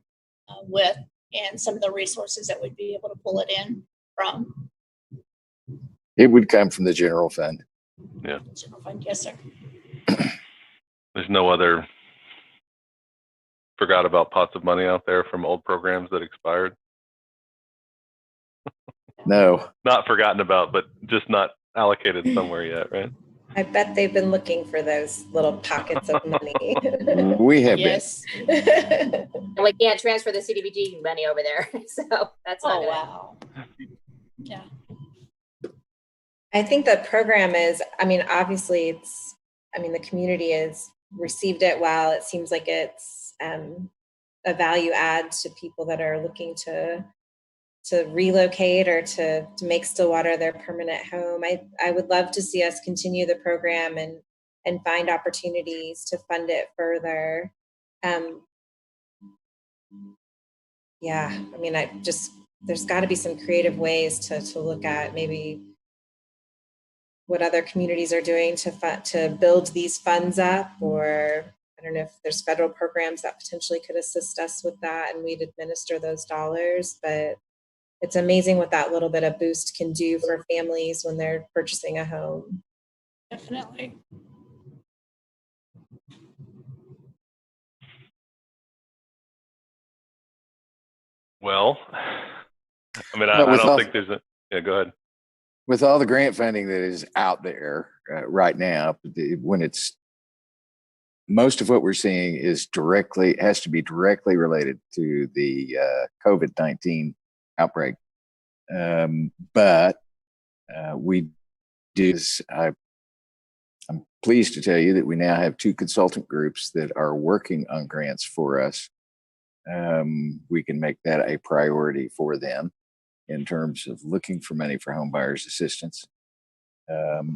with, and some of the resources that we'd be able to pull it in from. It would come from the general fund. Yeah. General fund, yes, sir. There's no other forgot about pots of money out there from old programs that expired? No. Not forgotten about, but just not allocated somewhere yet, right? I bet they've been looking for those little pockets of money. We have Yes. And we can't transfer the CDBG money over there. So that's not Oh, good. wow. Yeah. I think the program is, obviously the community has received it well. It seems like it's a value add to people that are looking to relocate or to make Stillwater their permanent home. I would love to see us continue the program and find opportunities to fund it further. There's got to be some creative ways to look at maybe what other communities are doing to build these funds up, or I don't know if there's federal programs that potentially could assist us with that and we'd administer those dollars. But it's amazing what that little bit of boost can do for families when they're purchasing a home. Definitely. Well, I mean, But I with don't all- think there's a, yeah, go ahead. With all the grant funding that is out there right now, when it's most of what we're seeing has to be directly related to the COVID-19 outbreak. But we do. I'm pleased to tell you that we now have 2 consultant groups that are working on grants for us. We can make that a priority for them in terms of looking for money for home buyers assistance.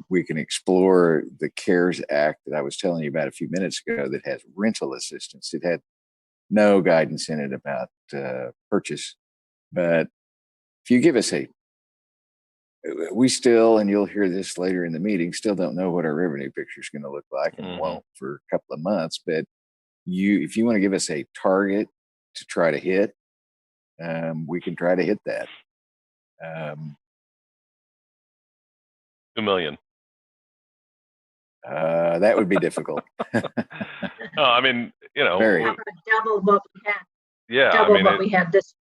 We can explore the CARES Act that I was telling you about a few minutes ago that has rental assistance. It had no guidance in it about purchase. But if you give us we still, and you'll hear this later in the meeting, still don't know what our revenue picture is going to look like, and won't for a couple of months. But if you want to give us a target to try to hit, we can try to hit that. 2 million. That would be difficult. No, I mean, Very. How about double what we had? yeah, I Double mean, what we had this.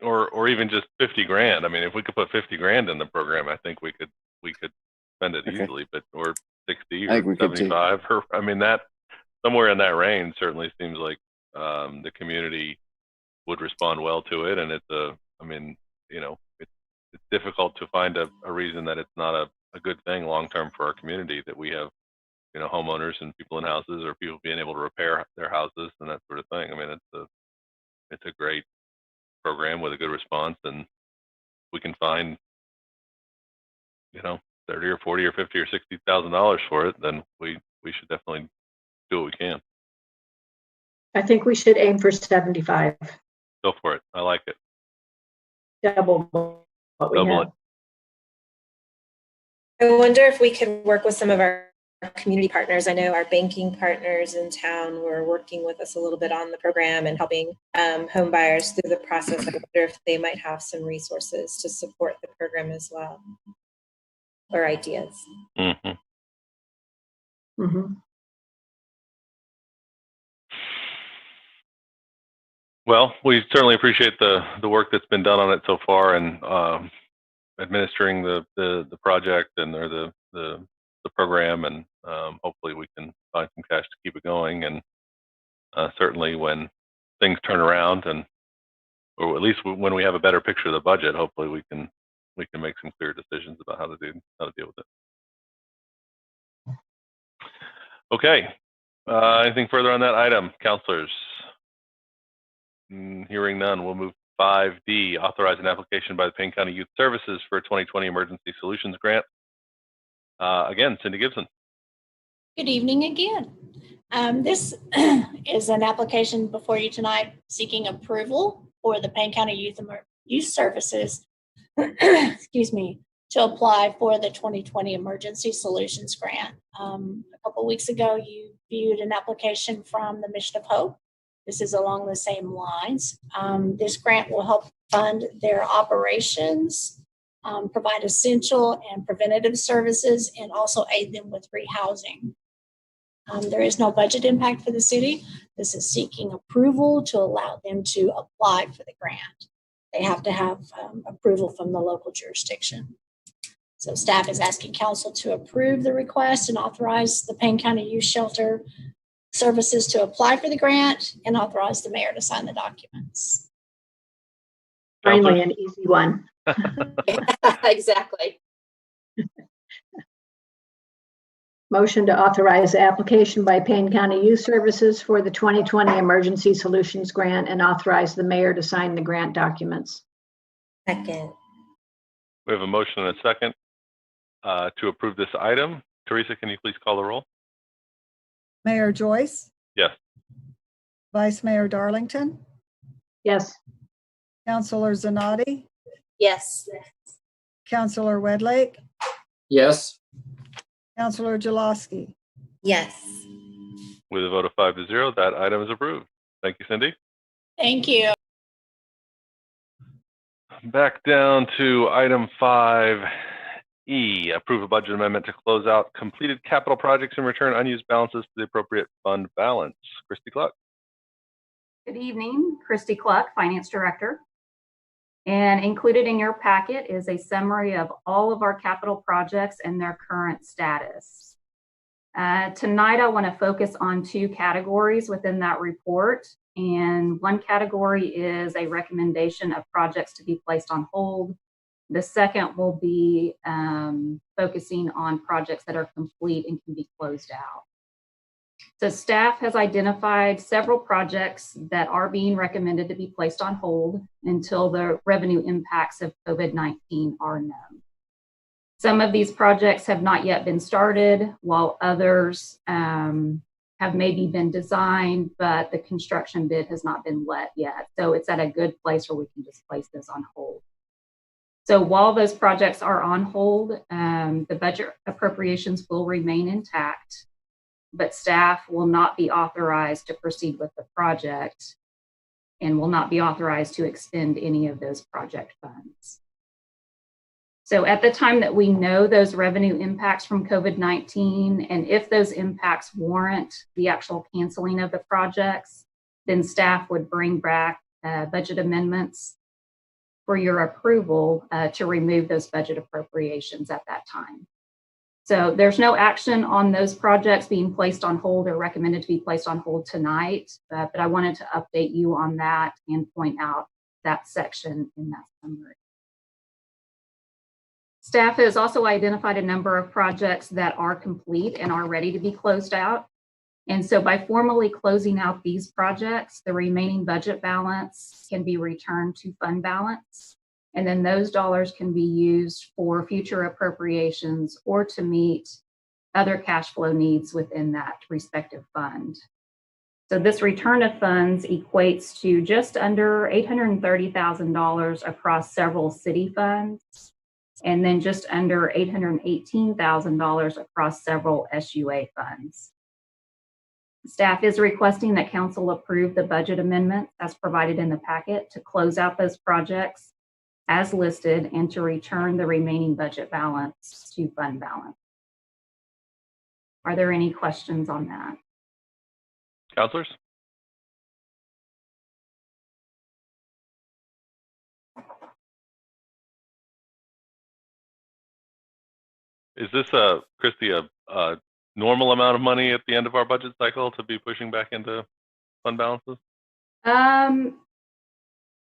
or even just 50 grand. I mean, if we could put 50 grand in the program, I think we could spend it easily. But or 60 I think or we could 75, or I mean, that somewhere in that range certainly seems like the community would respond well to it. And it's difficult to find a reason that it's not a good thing long term for our community, that we have homeowners and people in houses, or people being able to repair their houses and that sort of thing. I mean, it's a great program with a good response, and we can find 30 or 40 or 50 or $60,000 for it, then we should definitely do what we can. I think we should aim for 75. Go for it. I like it. Double what we Double had. it. I wonder if we could work with some of our community partners. I know our banking partners in town were working with us a little bit on the program and helping home buyers through the process. I wonder if they might have some resources to support the program as well, or ideas. Mm-hmm. Mm-hmm. Well, we certainly appreciate the work that's been done on it so far, and administering the project and the program, and hopefully we can find some cash to keep it going. And certainly when things turn around, or at least when we have a better picture of the budget, hopefully we can make some clear decisions about how to deal with it. Okay. Anything further on that item, counselors? Hearing none, we'll move 5D, authorize an application by the Payne County Youth Services for a 2020 Emergency Solutions Grant. Again, Cindy Gibson. Good evening again. This is an application before you tonight seeking approval for the Payne County Youth Services, excuse me, to apply for the 2020 Emergency Solutions Grant. A couple weeks ago, you viewed an application from the Mission of Hope. This is along the same lines. This grant will help fund their operations, provide essential and preventative services, and also aid them with rehousing. There is no budget impact for the city. This is seeking approval to allow them to apply for the grant. They have to have approval from the local jurisdiction. So staff is asking council to approve the request and authorize the Payne County Youth Shelter Services to apply for the grant, and authorize the mayor to sign the documents. Finally, an easy one. Exactly. Motion to authorize the application by Payne County Youth Services for the 2020 Emergency Solutions Grant, and authorize the mayor to sign the grant documents. Second. We have a motion and a second to approve this item. Teresa, can you please call the roll? Mayor Joyce, Yes. Vice Mayor Darlington, Yes. Councilor Zanotti, Yes. Councilor Wedlake, Yes. Councilor Jaloski. Yes. With a vote of 5-0, that item is approved. Thank you, Cindy. Thank you. Back down to item 5E, approve a budget amendment to close out completed capital projects and return unused balances to the appropriate fund balance. Christy Cluck. Good evening, Christy Cluck, Finance Director. And included in your packet is a summary of all of our capital projects and their current status. Tonight, I want to focus on 2 categories within that report. And one category is a recommendation of projects to be placed on hold. The second will be focusing on projects that are complete and can be closed out. So staff has identified several projects that are being recommended to be placed on hold until the revenue impacts of COVID-19 are known. Some of these projects have not yet been started, while others have maybe been designed, but the construction bid has not been let yet. So it's at a good place where we can just place this on hold. So while those projects are on hold, the budget appropriations will remain intact, but staff will not be authorized to proceed with the project and will not be authorized to expend any of those project funds. So at the time that we know those revenue impacts from COVID-19, and if those impacts warrant the actual canceling of the projects, then staff would bring back budget amendments for your approval to remove those budget appropriations at that time. So there's no action on those projects being placed on hold or recommended to be placed on hold tonight, but I wanted to update you on that and point out that section in that summary. Staff has also identified a number of projects that are complete and are ready to be closed out. And so by formally closing out these projects, the remaining budget balance can be returned to fund balance. And then those dollars can be used for future appropriations or to meet other cash flow needs within that respective fund. So this return of funds equates to just under $830,000 across several city funds, and then just under $818,000 across several SUA funds. Staff is requesting that council approve the budget amendment as provided in the packet to close out those projects as listed and to return the remaining budget balance to fund balance. Are there any questions on that? Councilors? Is this, Christy, a normal amount of money at the end of our budget cycle to be pushing back into fund balances?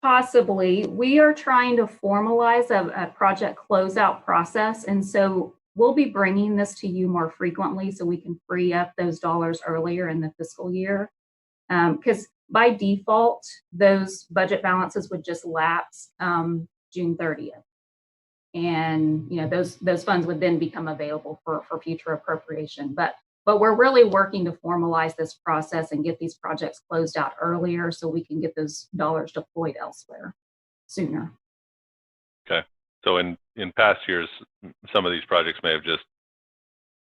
Possibly. We are trying to formalize a project closeout process. And so we'll be bringing this to you more frequently so we can free up those dollars earlier in the fiscal year. Because by default, those budget balances would just lapse June 30th. And those funds would then become available for future appropriation. But we're really working to formalize this process and get these projects closed out earlier so we can get those dollars deployed elsewhere sooner. Okay. So in past years, some of these projects may have just,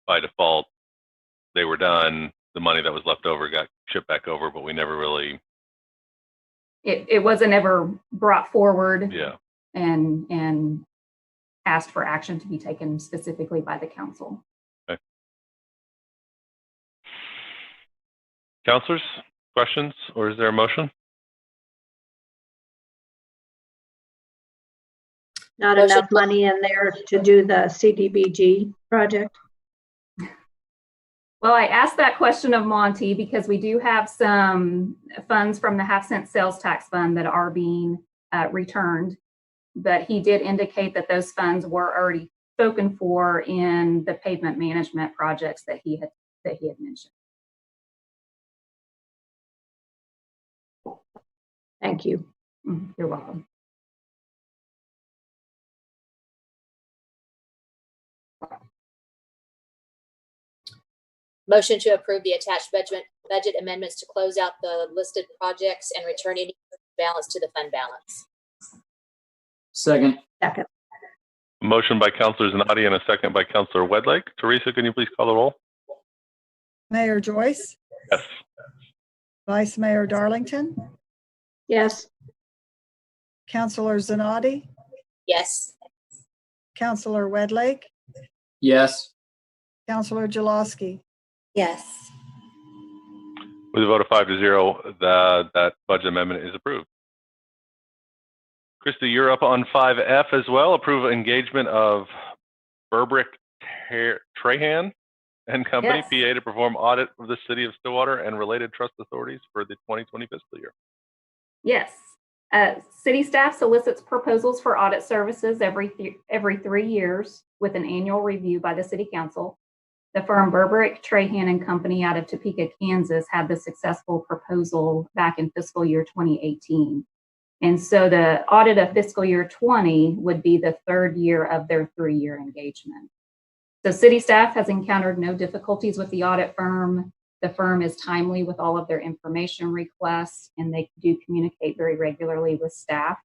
by default, they were done, the money that was left over got shipped back over, but we never really... It wasn't ever brought forward. Yeah. And asked for action to be taken specifically by the council. Okay. Councilors, questions, or is there a motion? Not enough money in there to do the CDBG project? Well, I asked that question of Monty because we do have some funds from the half-cent sales tax fund that are being returned, but he did indicate that those funds were already spoken for in the pavement management projects that he had mentioned. Thank you. You're welcome. Motion to approve the attached budget amendments to close out the listed projects and return any balance to the fund balance. Second. Second. A motion by Councilor Zanotti and a second by Councilor Wedlake. Teresa, can you please call the roll? Mayor Joyce, Yes. Vice Mayor Darlington, Yes. Councilor Zanotti, Yes. Councilor Wedlake, Yes. Councilor Jaloski. Yes. With a vote of 5-0, that budget amendment is approved. Christy, you're up on 5F as well. Approve engagement of Burbrick Trahan and Company, Yes. PA, to perform audit of the City of Stillwater and related trust authorities for the 2020 fiscal year. Yes. City staff solicits proposals for audit services every 3 years with an annual review by the City Council. The firm Burbrick, Trahan and Company out of Topeka, Kansas had the successful proposal back in fiscal year 2018. And so the audit of fiscal year 20 would be the 3rd year of their 3-year engagement. So city staff has encountered no difficulties with the audit firm. The firm is timely with all of their information requests, and they do communicate very regularly with staff.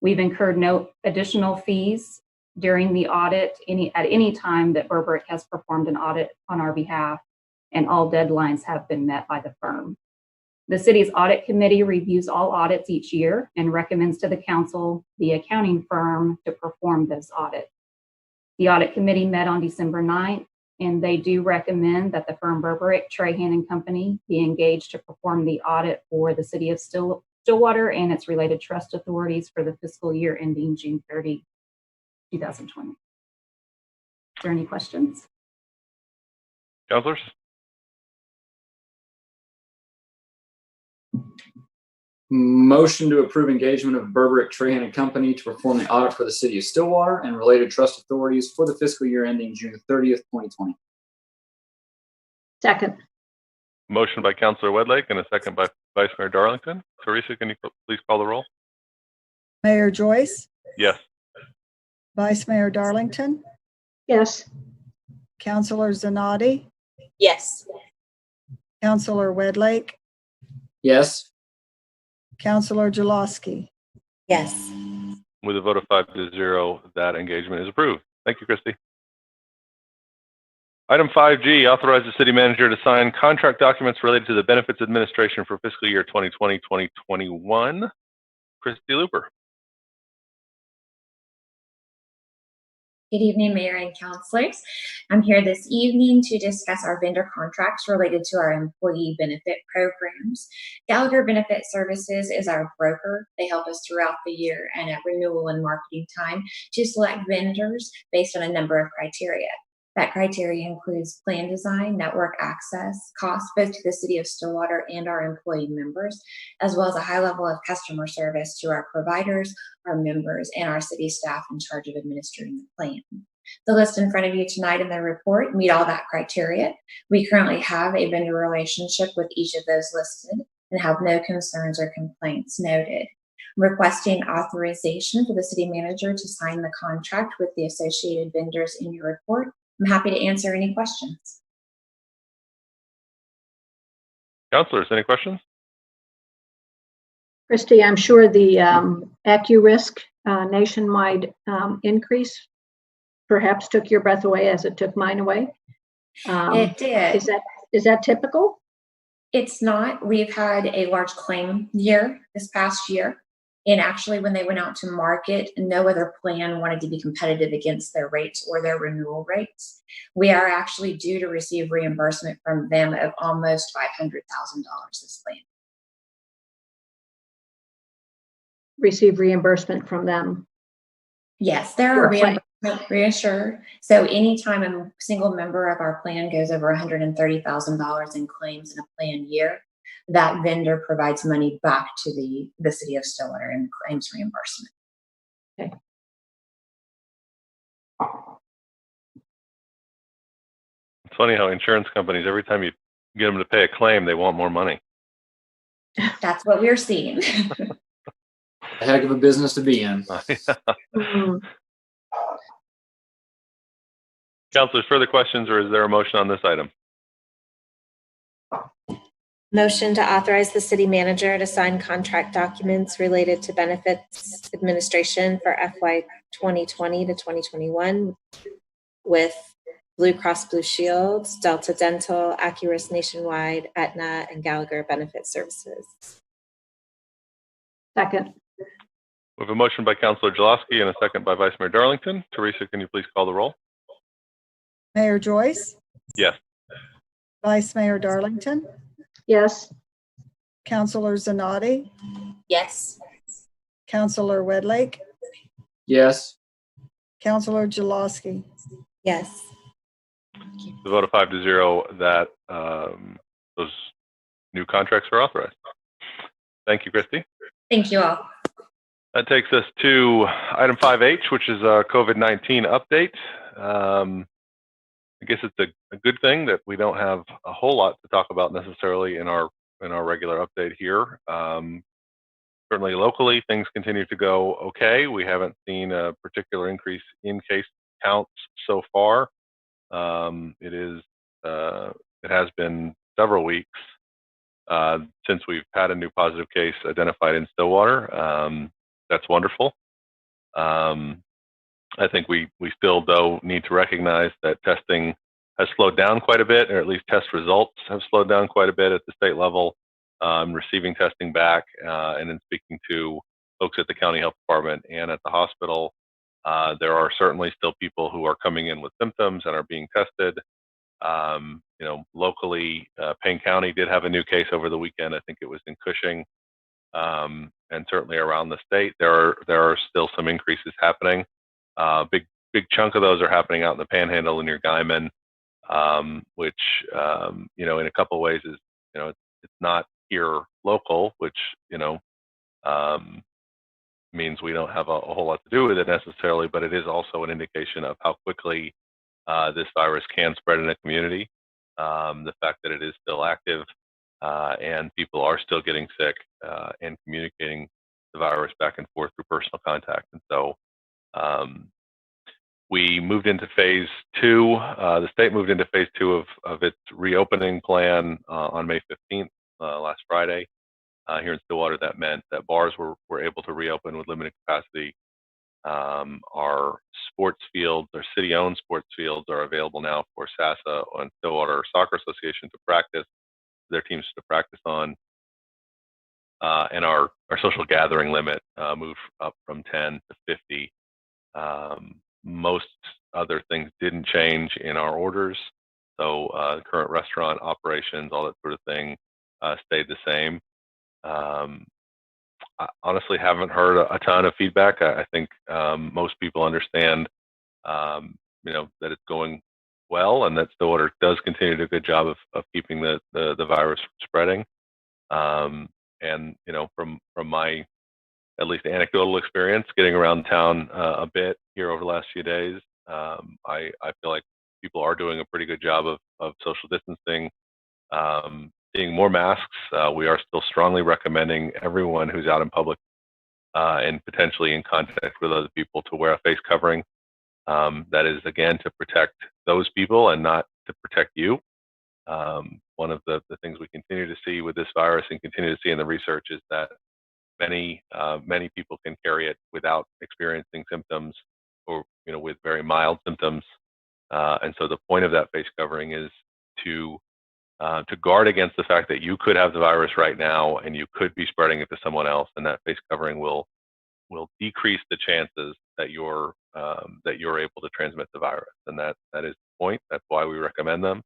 We've incurred no additional fees during the audit at any time that Burbrick has performed an audit on our behalf, and all deadlines have been met by the firm. The city's audit committee reviews all audits each year and recommends to the council the accounting firm to perform those audits. The audit committee met on December 9th, and they do recommend that the firm Burbrick, Trahan and Company be engaged to perform the audit for the City of Stillwater and its related trust authorities for the fiscal year ending June 30, 2020. Is there any questions? Councilors? Motion to approve engagement of Burbrick, Trahan and Company to perform the audit for the City of Stillwater and related trust authorities for the fiscal year ending June 30th, 2020. Second. Motion by Councilor Wedlake and a second by Vice Mayor Darlington. Teresa, can you please call the roll? Mayor Joyce, Yes. Vice Mayor Darlington, Yes. Councilor Zanotti, Yes. Councilor Wedlake, Yes. Councilor Jaloski. Yes. With a vote of 5-0, that engagement is approved. Thank you, Christy. Item 5G, authorize the city manager to sign contract documents related to the benefits administration for fiscal year 2020-2021. Christy Looper. Good evening, Mayor and Councilors. I'm here this evening to discuss our vendor contracts related to our employee benefit programs. Gallagher Benefit Services is our broker. They help us throughout the year and at renewal and marketing time to select vendors based on a number of criteria. That criteria includes plan design, network access, cost both to the City of Stillwater and our employee members, as well as a high level of customer service to our providers, our members, and our city staff in charge of administering the plan. The list in front of you tonight in the report meet all that criteria. We currently have a vendor relationship with each of those listed and have no concerns or complaints noted. I'm requesting authorization for the city manager to sign the contract with the associated vendors in your report. I'm happy to answer any questions. Councilors, any questions? Christy, I'm sure the AccuRisk nationwide increase perhaps took your breath away as it took mine away. It did. Is that typical? It's not. We've had a large claim year this past year. And actually, when they went out to market, no other plan wanted to be competitive against their rates or their renewal rates. We are actually due to receive reimbursement from them of almost $500,000 this plan. Receive reimbursement from them? Yes, there are reimbursement reassure. So anytime a single member of our plan goes over $130,000 in claims in a plan year, that vendor provides money back to the City of Stillwater in claims reimbursement. Okay. It's funny how insurance companies, every time you get them to pay a claim, they want more money. That's what we're seeing. A heck of a business to be in. Councilors, further questions, or is there a motion on this item? Motion to authorize the city manager to sign contract documents related to benefits administration for FY 2020 to 2021 with Blue Cross Blue Shield, Delta Dental, AccuRisk Nationwide, Aetna, and Gallagher Benefit Services. Second. We have a motion by Councilor Jaloski and a second by Vice Mayor Darlington. Teresa, can you please call the roll? Mayor Joyce, Yes. Vice Mayor Darlington, Yes. Councilor Zanotti, Yes. Counselor Wedlake, Yes. Counselor Jaloski. Yes. The vote of 5-0 that those new contracts are authorized. Thank you, Christy. Thank you all. That takes us to item 5H, which is a COVID-19 update. I guess it's a good thing that we don't have a whole lot to talk about necessarily in our regular update here. Certainly locally, things continue to go okay. We haven't seen a particular increase in case counts so far. It has been several weeks since we've had a new positive case identified in Stillwater. That's wonderful. I think we still, though, need to recognize that testing has slowed down quite a bit, or at least test results have slowed down quite a bit at the state level. Receiving testing back and then speaking to folks at the county health department and at the hospital, there are certainly still people who are coming in with symptoms and are being tested. Locally, Payne County did have a new case over the weekend. I think it was in Cushing, and certainly around the state, there are still some increases happening. Big chunk of those are happening out in the Panhandle and near Guyman, which in a couple of ways is it's not here local, which means we don't have a whole lot to do with it necessarily, but it is also an indication of how quickly this virus can spread in a community. The fact that it is still active and people are still getting sick and communicating the virus back and forth through personal contact. And so we moved into phase 2. The state moved into phase 2 of its reopening plan on May 15th, last Friday. Here in Stillwater, that meant that bars were able to reopen with limited capacity. Our sports fields, our city-owned sports fields, are available now for SASA and Stillwater Soccer Association to practice, their teams to practice on. And our social gathering limit moved up from 10 to 50. Most other things didn't change in our orders. So current restaurant operations, all that sort of thing, stayed the same. I honestly haven't heard a ton of feedback. I think most people understand, that it's going well, and that Stillwater does continue to do a good job of keeping the virus spreading. And from my at least anecdotal experience, getting around town a bit here over the last few days, I feel like people are doing a pretty good job of social distancing. Seeing more masks. We are still strongly recommending everyone who's out in public and potentially in contact with other people to wear a face covering. That is, again, to protect those people and not to protect you. One of the things we continue to see with this virus and continue to see in the research is that many people can carry it without experiencing symptoms or with very mild symptoms. And so the point of that face covering is to guard against the fact that you could have the virus right now and you could be spreading it to someone else, and that face covering will decrease the chances that you're able to transmit the virus. And that is the point. That's why we recommend them.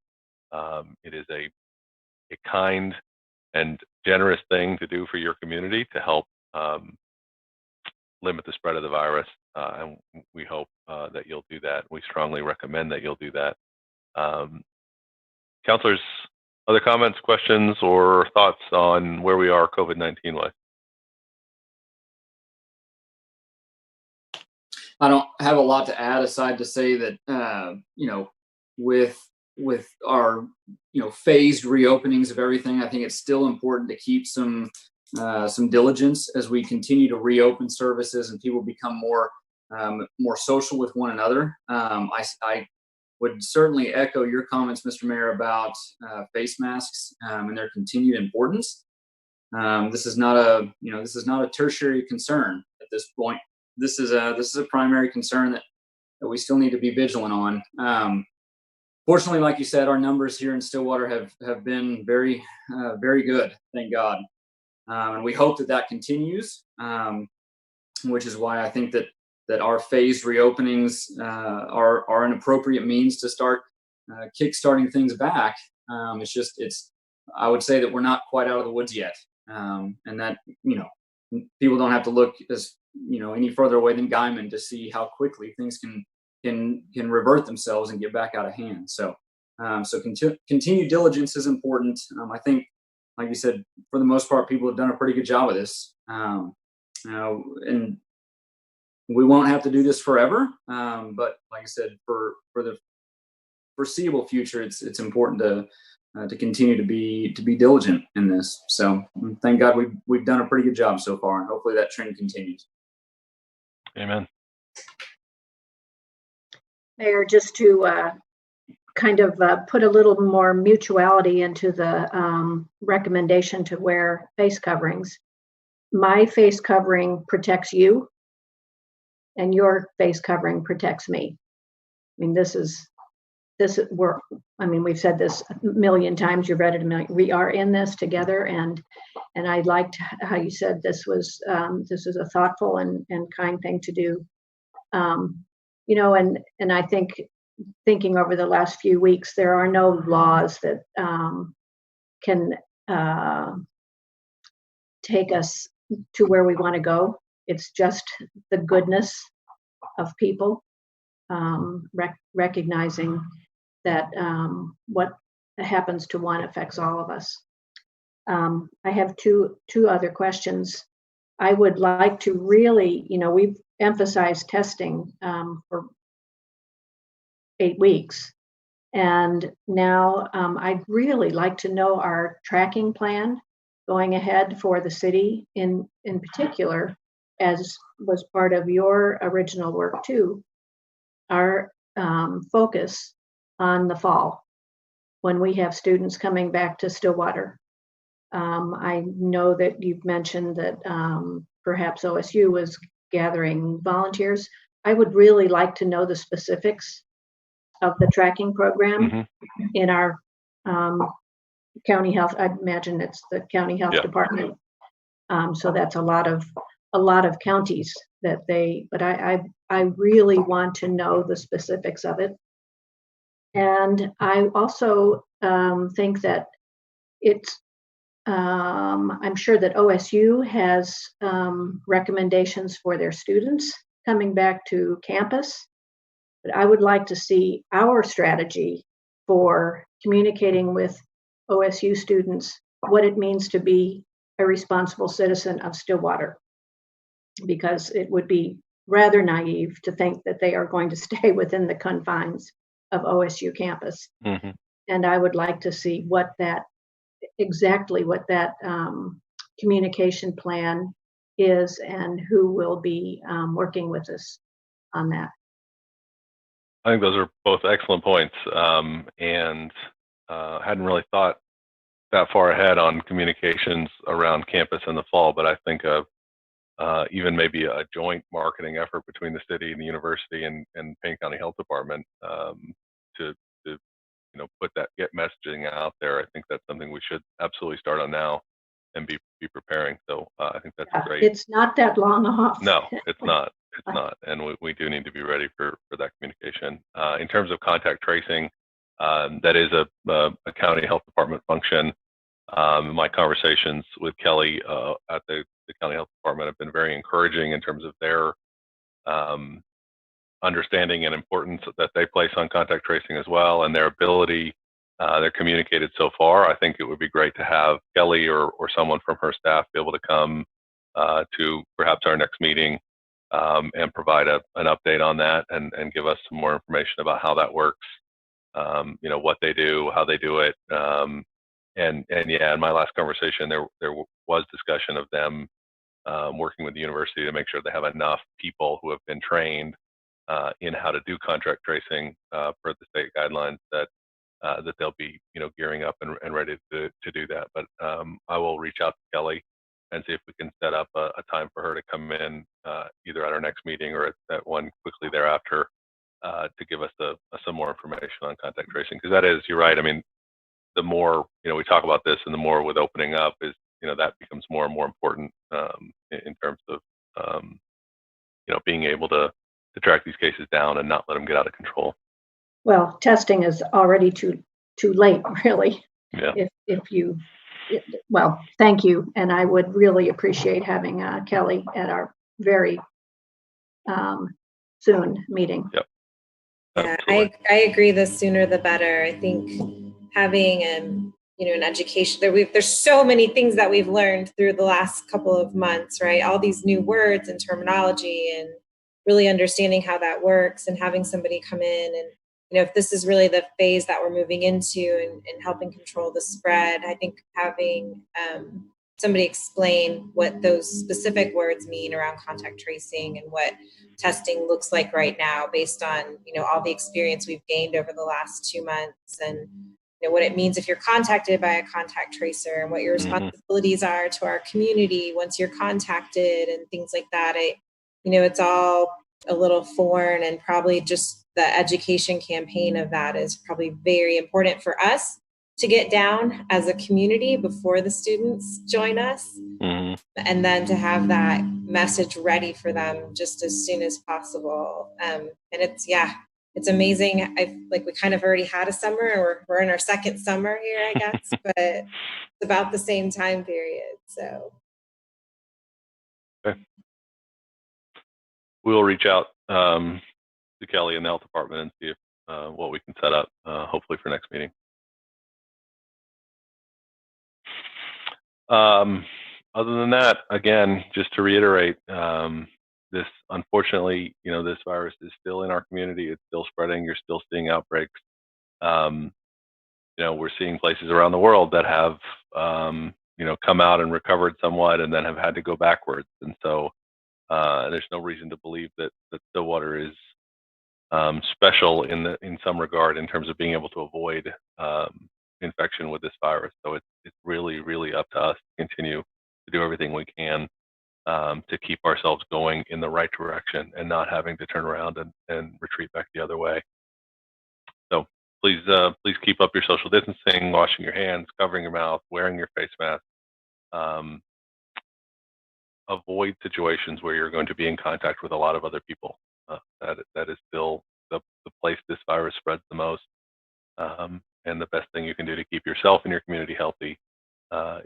It is a kind and generous thing to do for your community to help limit the spread of the virus, and we hope that you'll do that. We strongly recommend that you'll do that. Counselors, other comments, questions, or thoughts on where we are COVID-19 wise? I don't have a lot to add aside to say that with our phased reopenings of everything, I think it's still important to keep some diligence as we continue to reopen services and people become more social with one another. I would certainly echo your comments, Mr. Mayor, about face masks and their continued importance. This is not a tertiary concern at this point. This is a primary concern that we still need to be vigilant on. Fortunately, like you said, our numbers here in Stillwater have been very good, thank God, and we hope that continues. Which is why I think that our phased reopenings are an appropriate means to start kickstarting things back. I would say that we're not quite out of the woods yet, and that people don't have to look as any further away than Guyman to see how quickly things can revert themselves and get back out of hand. So continued diligence is important. I think, like you said, for the most part, people have done a pretty good job of this. And we won't have to do this forever. But like I said, for the foreseeable future, it's important to continue to be diligent in this. So thank God we've done a pretty good job so far, and hopefully that trend continues. Amen. Mayor, just to kind of put a little more mutuality into the recommendation to wear face coverings. My face covering protects you, and your face covering protects me. I mean, we've said this a million times. You've read it a million. We are in this together, and I liked how you said this was a thoughtful and kind thing to do. And I think, thinking over the last few weeks, there are no laws that can take us to where we want to go. It's just the goodness of people, recognizing that what happens to one affects all of us. I have two other questions. I would like to really, we've emphasized testing for 8 weeks. And now I'd really like to know our tracking plan going ahead for the city in particular, as was part of your original work too, our focus on the fall when we have students coming back to Stillwater. I know that you've mentioned that perhaps OSU was gathering volunteers. I would really like to know the specifics of the tracking program in our county health. I imagine it's the county health department. So that's a lot of counties that but I really want to know the specifics of it. And I also think that I'm sure that OSU has recommendations for their students coming back to campus, but I would like to see our strategy for communicating with OSU students what it means to be a responsible citizen of Stillwater, because it would be rather naive to think that they are going to stay within the confines of OSU campus. And I would like to see exactly what that communication plan is and who will be working with us on that. I think those are both excellent points, and hadn't really thought that far ahead on communications around campus in the fall, but I think of even maybe a joint marketing effort between the city and the university and Payne County Health Department to get messaging out there. I think that's something we should absolutely start on now and be preparing. So I think that's great. It's not that long off. No, it's not. It's not. And we do need to be ready for that communication. In terms of contact tracing, that is a county health department function. My conversations with Kelly at the county health department have been very encouraging in terms of their understanding and importance that they place on contact tracing as well, and their ability. They're communicated so far. I think it would be great to have Kelly or someone from her staff be able to come to perhaps our next meeting and provide an update on that and give us some more information about how that works, what they do, how they do it. And in my last conversation, there was discussion of them working with the university to make sure they have enough people who have been trained in how to do contract tracing per the state guidelines that they'll be gearing up and ready to do that. But I will reach out to Kelly and see if we can set up a time for her to come in either at our next meeting or at one quickly thereafter to give us some more information on contact tracing, because that is, you're right. I mean, the more we talk about this, and the more with opening up is that becomes more and more important in terms of being able to track these cases down and not let them get out of control. Well, testing is already too late, really. Yeah. If you well, thank you. And I would really appreciate having Kelly at our very soon meeting. Yep. Yeah, Absolutely. I agree. The sooner the better. I think having an education there's so many things that we've learned through the last couple of months, right? All these new words and terminology, and really understanding how that works, and having somebody come in and, if this is really the phase that we're moving into, and helping control the spread, I think having somebody explain what those specific words mean around contact tracing and what testing looks like right now based on, all the experience we've gained over the last 2 months, and what it means if you're contacted by a contact tracer, and what your responsibilities are to our community once you're contacted, and things like that. It's all a little foreign, and probably just the education campaign of that is probably very important for us to get down as a community before the students join us. And then to have that message ready for them just as soon as possible. And it's amazing. We kind of already had a summer, and we're in our second summer here, I guess, but it's about the same time period. So. Okay. We'll reach out to Kelly in the health department and see if, what we can set up, hopefully for next meeting. Other than that, again, just to reiterate, this, unfortunately, this virus is still in our community. It's still spreading. You're still seeing outbreaks. We're seeing places around the world that have, come out and recovered somewhat, and then have had to go backwards. And so there's no reason to believe that Stillwater is special in some regard in terms of being able to avoid infection with this virus. So it's really, really up to us to continue to do everything we can to keep ourselves going in the right direction, and not having to turn around and retreat back the other way. So please keep up your social distancing, washing your hands, covering your mouth, wearing your face mask. Avoid situations where you're going to be in contact with a lot of other people. That is still the place this virus spreads the most. And the best thing you can do to keep yourself and your community healthy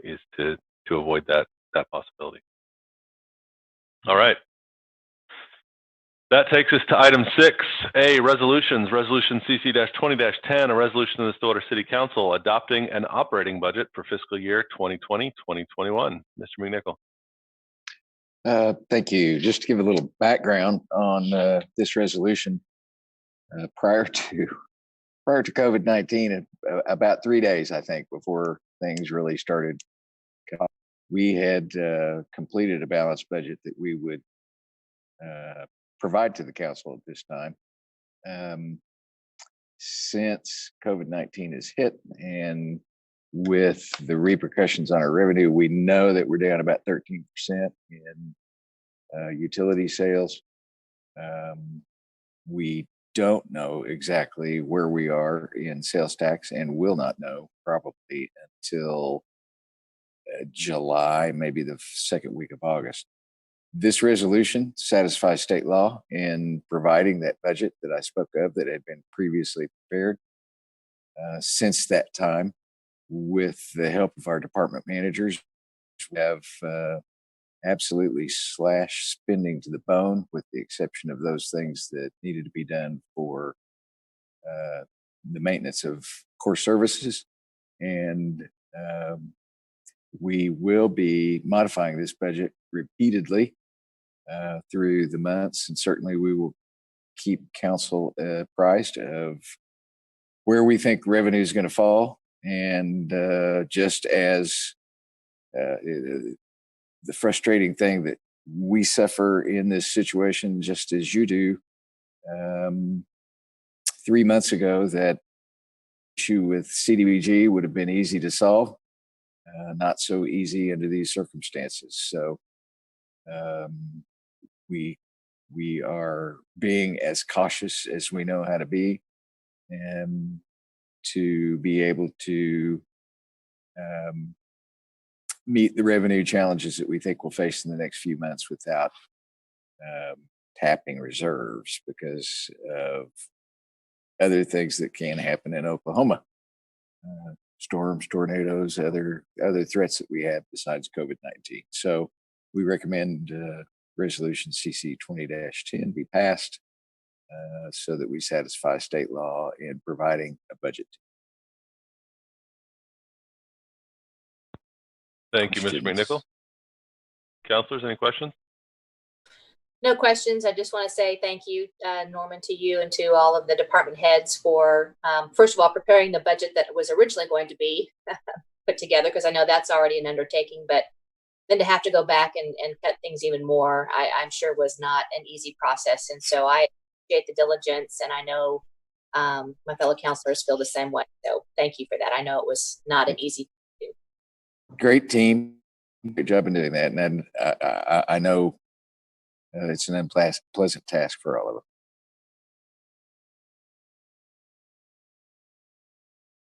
is to avoid that possibility. All right. That takes us to item 6A, resolutions. Resolution CC-20-10, a resolution of the Stillwater City Council adopting an operating budget for fiscal year 2020-2021. Mr. McNichol. Thank you. Just to give a little background on this resolution, prior to COVID-19, about 3 days, I think, before things really started, we had completed a balanced budget that we would provide to the council at this time. Since COVID-19 has hit, and with the repercussions on our revenue, we know that we're down about 13% in utility sales. We don't know exactly where we are in sales tax, and will not know probably until July, maybe the second week of August. This resolution satisfies state law in providing that budget that I spoke of that had been previously prepared. Since that time, with the help of our department managers, we have absolutely slashed spending to the bone, with the exception of those things that needed to be done for the maintenance of core services. And we will be modifying this budget repeatedly through the months, and certainly we will keep council apprised of where we think revenue is going to fall. And just as the frustrating thing that we suffer in this situation, just as you do, 3 months ago, that issue with CDBG would have been easy to solve. Not so easy under these circumstances. So we are being as cautious as we know how to be, and to be able to meet the revenue challenges that we think we'll face in the next few months without tapping reserves because of other things that can happen in Oklahoma. storms, tornadoes, other threats that we have besides COVID-19. So we recommend resolution CC 20-10 be passed so that we satisfy state law in providing a budget. Thank you, Mr. McNichol. Counselors, any questions? No questions. I just want to say thank you, Norman, to you and to all of the department heads for, first of all, preparing the budget that was originally going to be put together, because I know that's already an undertaking, but then to have to go back and cut things even more, I'm sure was not an easy process. And so I appreciate the diligence, and I know my fellow counselors feel the same way. So thank you for that. I know it was not an easy thing to do. Great team. Good job in doing that. And I know it's an unpleasant task for all of us.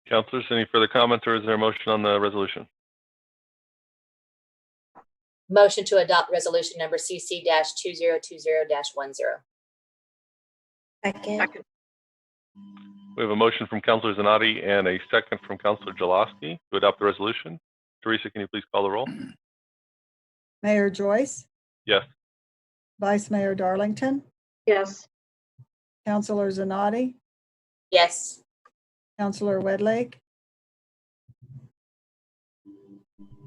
Counselors, any further comments, or is there a motion on the resolution? Motion to adopt resolution number CC-2020-10. Second. We have a motion from Counselor Zanotti and a second from Counselor Jaloski to adopt the resolution. Teresa, can you please call the roll? Mayor Joyce, Yes. Vice Mayor Darlington, Yes. Councilor Zanotti, Yes. Councilor Wedlake,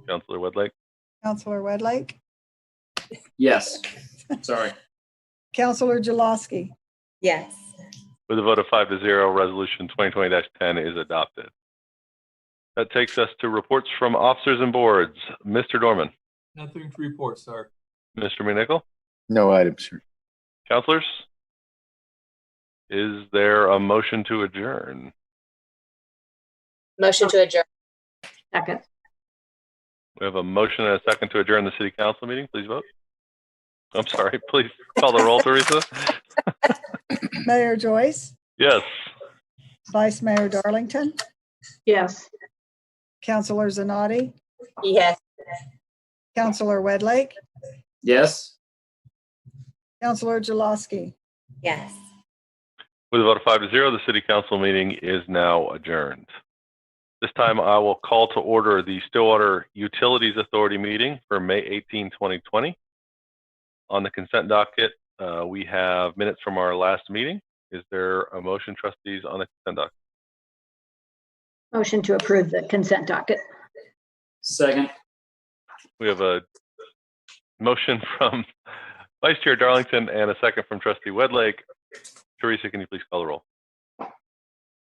Counselor Wedlake? Councilor Wedlake, Yes. Sorry. Councilor Jaloski. Yes. With a vote of 5-0, resolution 2020-10 is adopted. That takes us to reports from officers and boards. Mr. Dorman. Nothing to report, sir. Mr. McNichol. No items, sir. Counselors, is there a motion to adjourn? Motion to adjourn. Second. We have a motion and a second to adjourn the city council meeting. Please vote. I'm sorry. Please call the roll, Teresa. Mayor Joyce, Yes. Vice Mayor Darlington, Yes. Councilor Zanotti, Yes. Councilor Wedlake, Yes. Councilor Jaloski. Yes. With a vote of 5-0, the city council meeting is now adjourned. This time I will call to order the Stillwater Utilities Authority meeting for May 18, 2020. On the consent docket, we have minutes from our last meeting. Is there a motion, trustees, on the consent docket? Motion to approve the consent docket. Second. We have a motion from Vice Chair Darlington and a second from Trustee Wedlake. Teresa, can you please call the roll?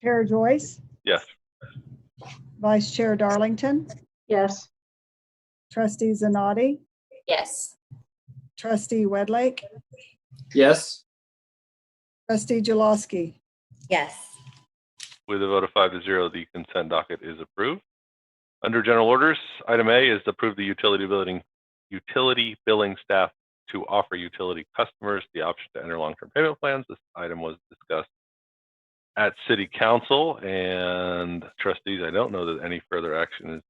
Chair Joyce, Yes. Vice Chair Darlington, Yes. Trustee Zanotti, Yes. Trustee Wedlake, Yes. Trustee Jaloski. Yes. With a vote of 5-0, the consent docket is approved. Under general orders, item A is to approve the utility billing staff to offer utility customers the option to enter long-term payment plans. This item was discussed at City Council, and trustees, I don't know that any further action is.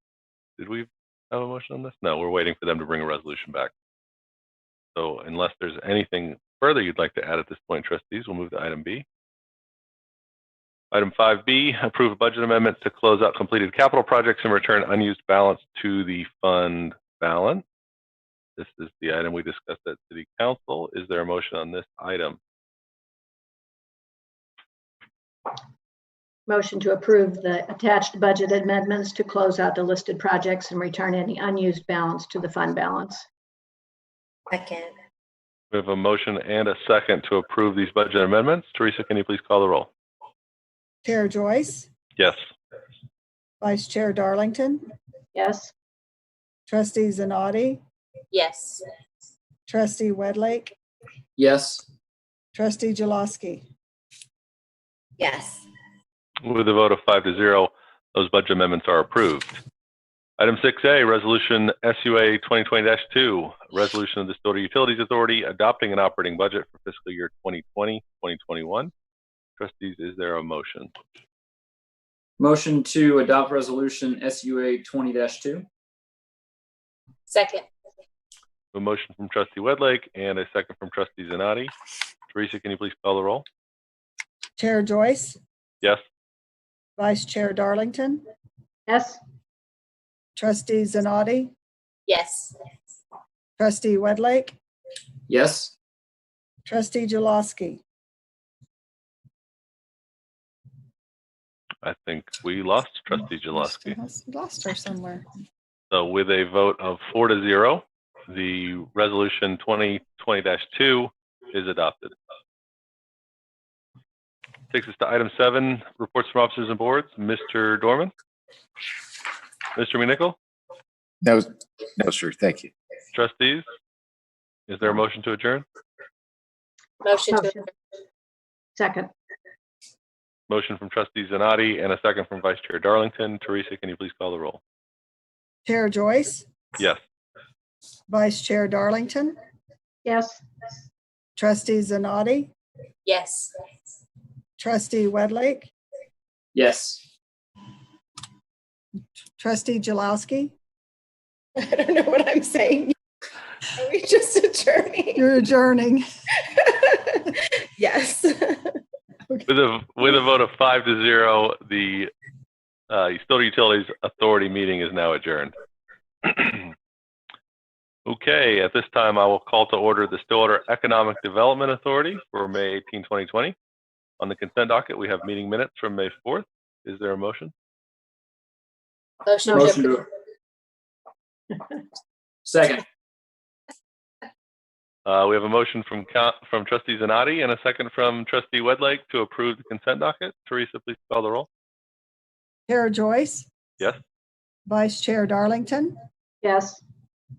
Did we have a motion on this? No, we're waiting for them to bring a resolution back. So unless there's anything further you'd like to add at this point, trustees, we'll move to item B. Item 5B, approve a budget amendment to close out completed capital projects and return unused balance to the fund balance. This is the item we discussed at City Council. Is there a motion on this item? Motion to approve the attached budget amendments to close out the listed projects and return any unused balance to the fund balance. Second. We have a motion and a second to approve these budget amendments. Teresa, can you please call the roll? Chair Joyce, Yes. Vice Chair Darlington, Yes. Trustee Zanotti, Yes. Trustee Wedlake, Yes. Trustee Jaloski. Yes. With a vote of 5-0, those budget amendments are approved. Item 6A, Resolution SUA 2020-2, Resolution of the Stillwater Utilities Authority adopting an operating budget for fiscal year 2020-2021. Trustees, is there a motion? Motion to adopt resolution SUA 20-2. Second. A motion from Trustee Wedlake and a second from Trustee Zanotti. Teresa, can you please call the roll? Chair Joyce, Yes. Vice Chair Darlington, Yes. Trustee Zanotti, Yes. Trustee Wedlake, Yes. Trustee Jaloski. I think we lost Trustee Jaloski. Lost her somewhere. So with a vote of 4-0, the resolution 2020-2 is adopted. Takes us to item 7, reports from officers and boards. Mr. Dorman? Mr. McNichol? No, sir. Thank you. Trustees? Is there a motion to adjourn? Motion to Motion. Second. Motion from Trustee Zanotti and a second from Vice Chair Darlington. Teresa, can you please call the roll? Chair Joyce, Yes. Vice Chair Darlington, Yes. Trustee Zanotti, yes. Trustee Wedlake, Yes. Trustee Jaloski. I don't know what I'm saying. Are we just adjourning? You're adjourning. Yes. With a vote of 5-0, the Stillwater Utilities Authority meeting is now adjourned. Okay, at this time I will call to order the Stillwater Economic Development Authority for May 18, 2020. On the consent docket, we have meeting minutes from May 4th. Is there a motion? Motion Motion to to. Second. We have a motion from Trustee Zanotti and a second from Trustee Wedlake to approve the consent docket. Teresa, please call the roll. Chair Joyce, Yes. Vice Chair Darlington, Yes.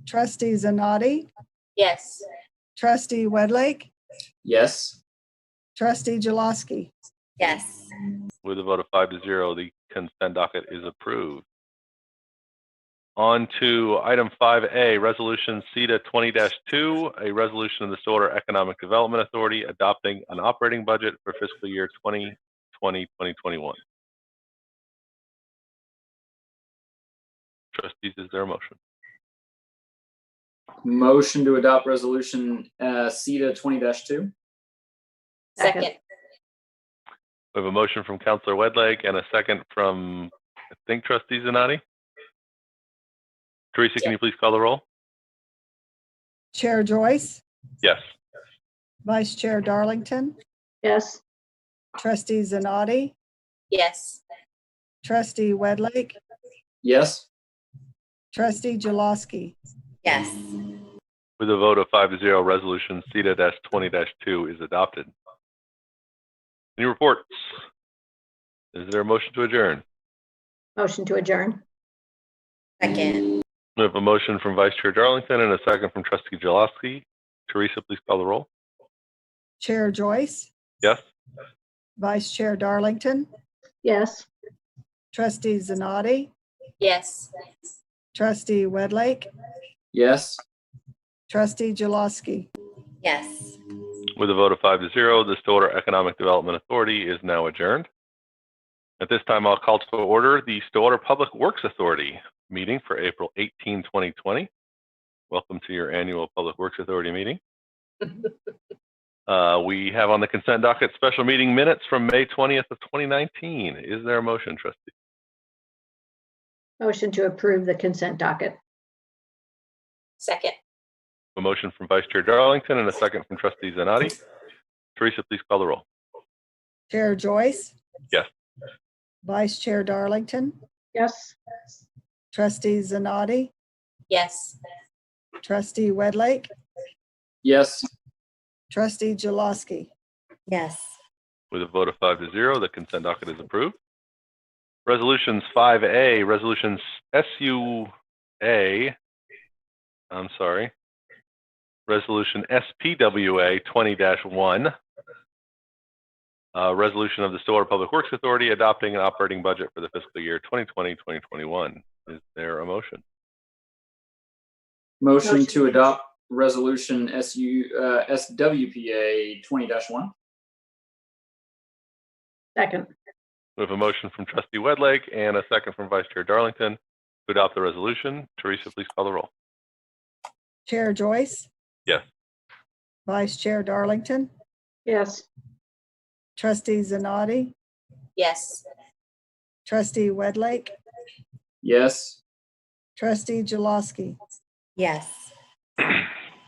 Trustee Zanotti, yes. Trustee Wedlake, Yes. Trustee Jaloski. Yes. With a vote of 5-0, the consent docket is approved. On to item 5A, Resolution SEDA 20-2, a resolution of the Stillwater Economic Development Authority adopting an operating budget for fiscal year 2020-2021. Trustees, is there a motion? Motion to adopt resolution SEDA 20-2. Second. We have a motion from Councilor Wedlake and a second from, I think, Trustee Zanotti. Teresa, can you please call the roll? Chair Joyce, Yes. Vice Chair Darlington, Yes. Trustee Zanotti, Yes. Trustee Wedlake, Yes. Trustee Jaloski. Yes. With a vote of 5-0, resolution SEDA-20-2 is adopted. Any reports? Is there a motion to adjourn? Motion to adjourn. Second. We have a motion from Vice Chair Darlington and a second from Trustee Jaloski. Teresa, please call the roll. Chair Joyce, Yes. Vice Chair Darlington, Yes. Trustee Zanotti, Yes. Trustee Wedlake, Yes. Trustee Jaloski. Yes. With a vote of 5-0, the Stillwater Economic Development Authority is now adjourned. At this time, I'll call to order the Stillwater Public Works Authority meeting for April 18, 2020. Welcome to your annual Public Works Authority meeting. We have on the consent docket special meeting minutes from May 20th of 2019. Is there a motion, Trustee? Motion to approve the consent docket. Second. A motion from Vice Chair Darlington and a second from Trustee Zanotti. Teresa, please call the roll. Chair Joyce, Yes. Vice Chair Darlington, Yes. Trustee Zanotti, Yes. Trustee Wedlake, Yes. Trustee Jaloski. Yes. With a vote of 5-0, the consent docket is approved. Resolutions 5A, resolutions Resolution SPWA 20-1, resolution of the Stillwater Public Works Authority adopting an operating budget for the fiscal year 2020-2021. Is there a motion? Motion to adopt resolution SWPA 20-1. Second. We have a motion from Trustee Wedlake and a second from Vice Chair Darlington to adopt the resolution. Teresa, please call the roll. Chair Joyce, Yes. Vice Chair Darlington, Yes. Trustee Zanotti, Yes. Trustee Wedlake, Yes. Trustee Jaloski, Yes.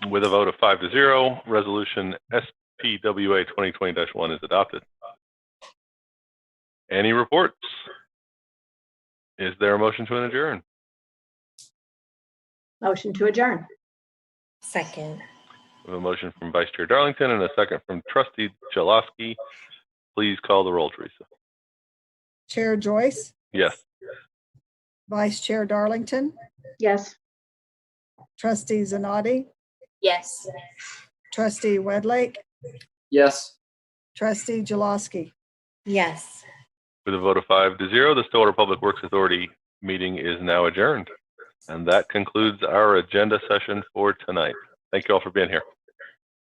With a vote of 5-0, resolution SPWA 2020-1 is adopted. Any reports? Is there a motion to adjourn? Motion to adjourn. Second. We have a motion from Vice Chair Darlington and a second from Trustee Jaloski. Please call the roll, Teresa. Chair Joyce, Yes. Vice Chair Darlington, Yes. Trustee Zanotti, Yes. Trustee Wedlake, Yes. Trustee Jaloski. Yes. With a vote of 5-0, the Stillwater Public Works Authority meeting is now adjourned. And that concludes our agenda session for tonight. Thank you all for being here.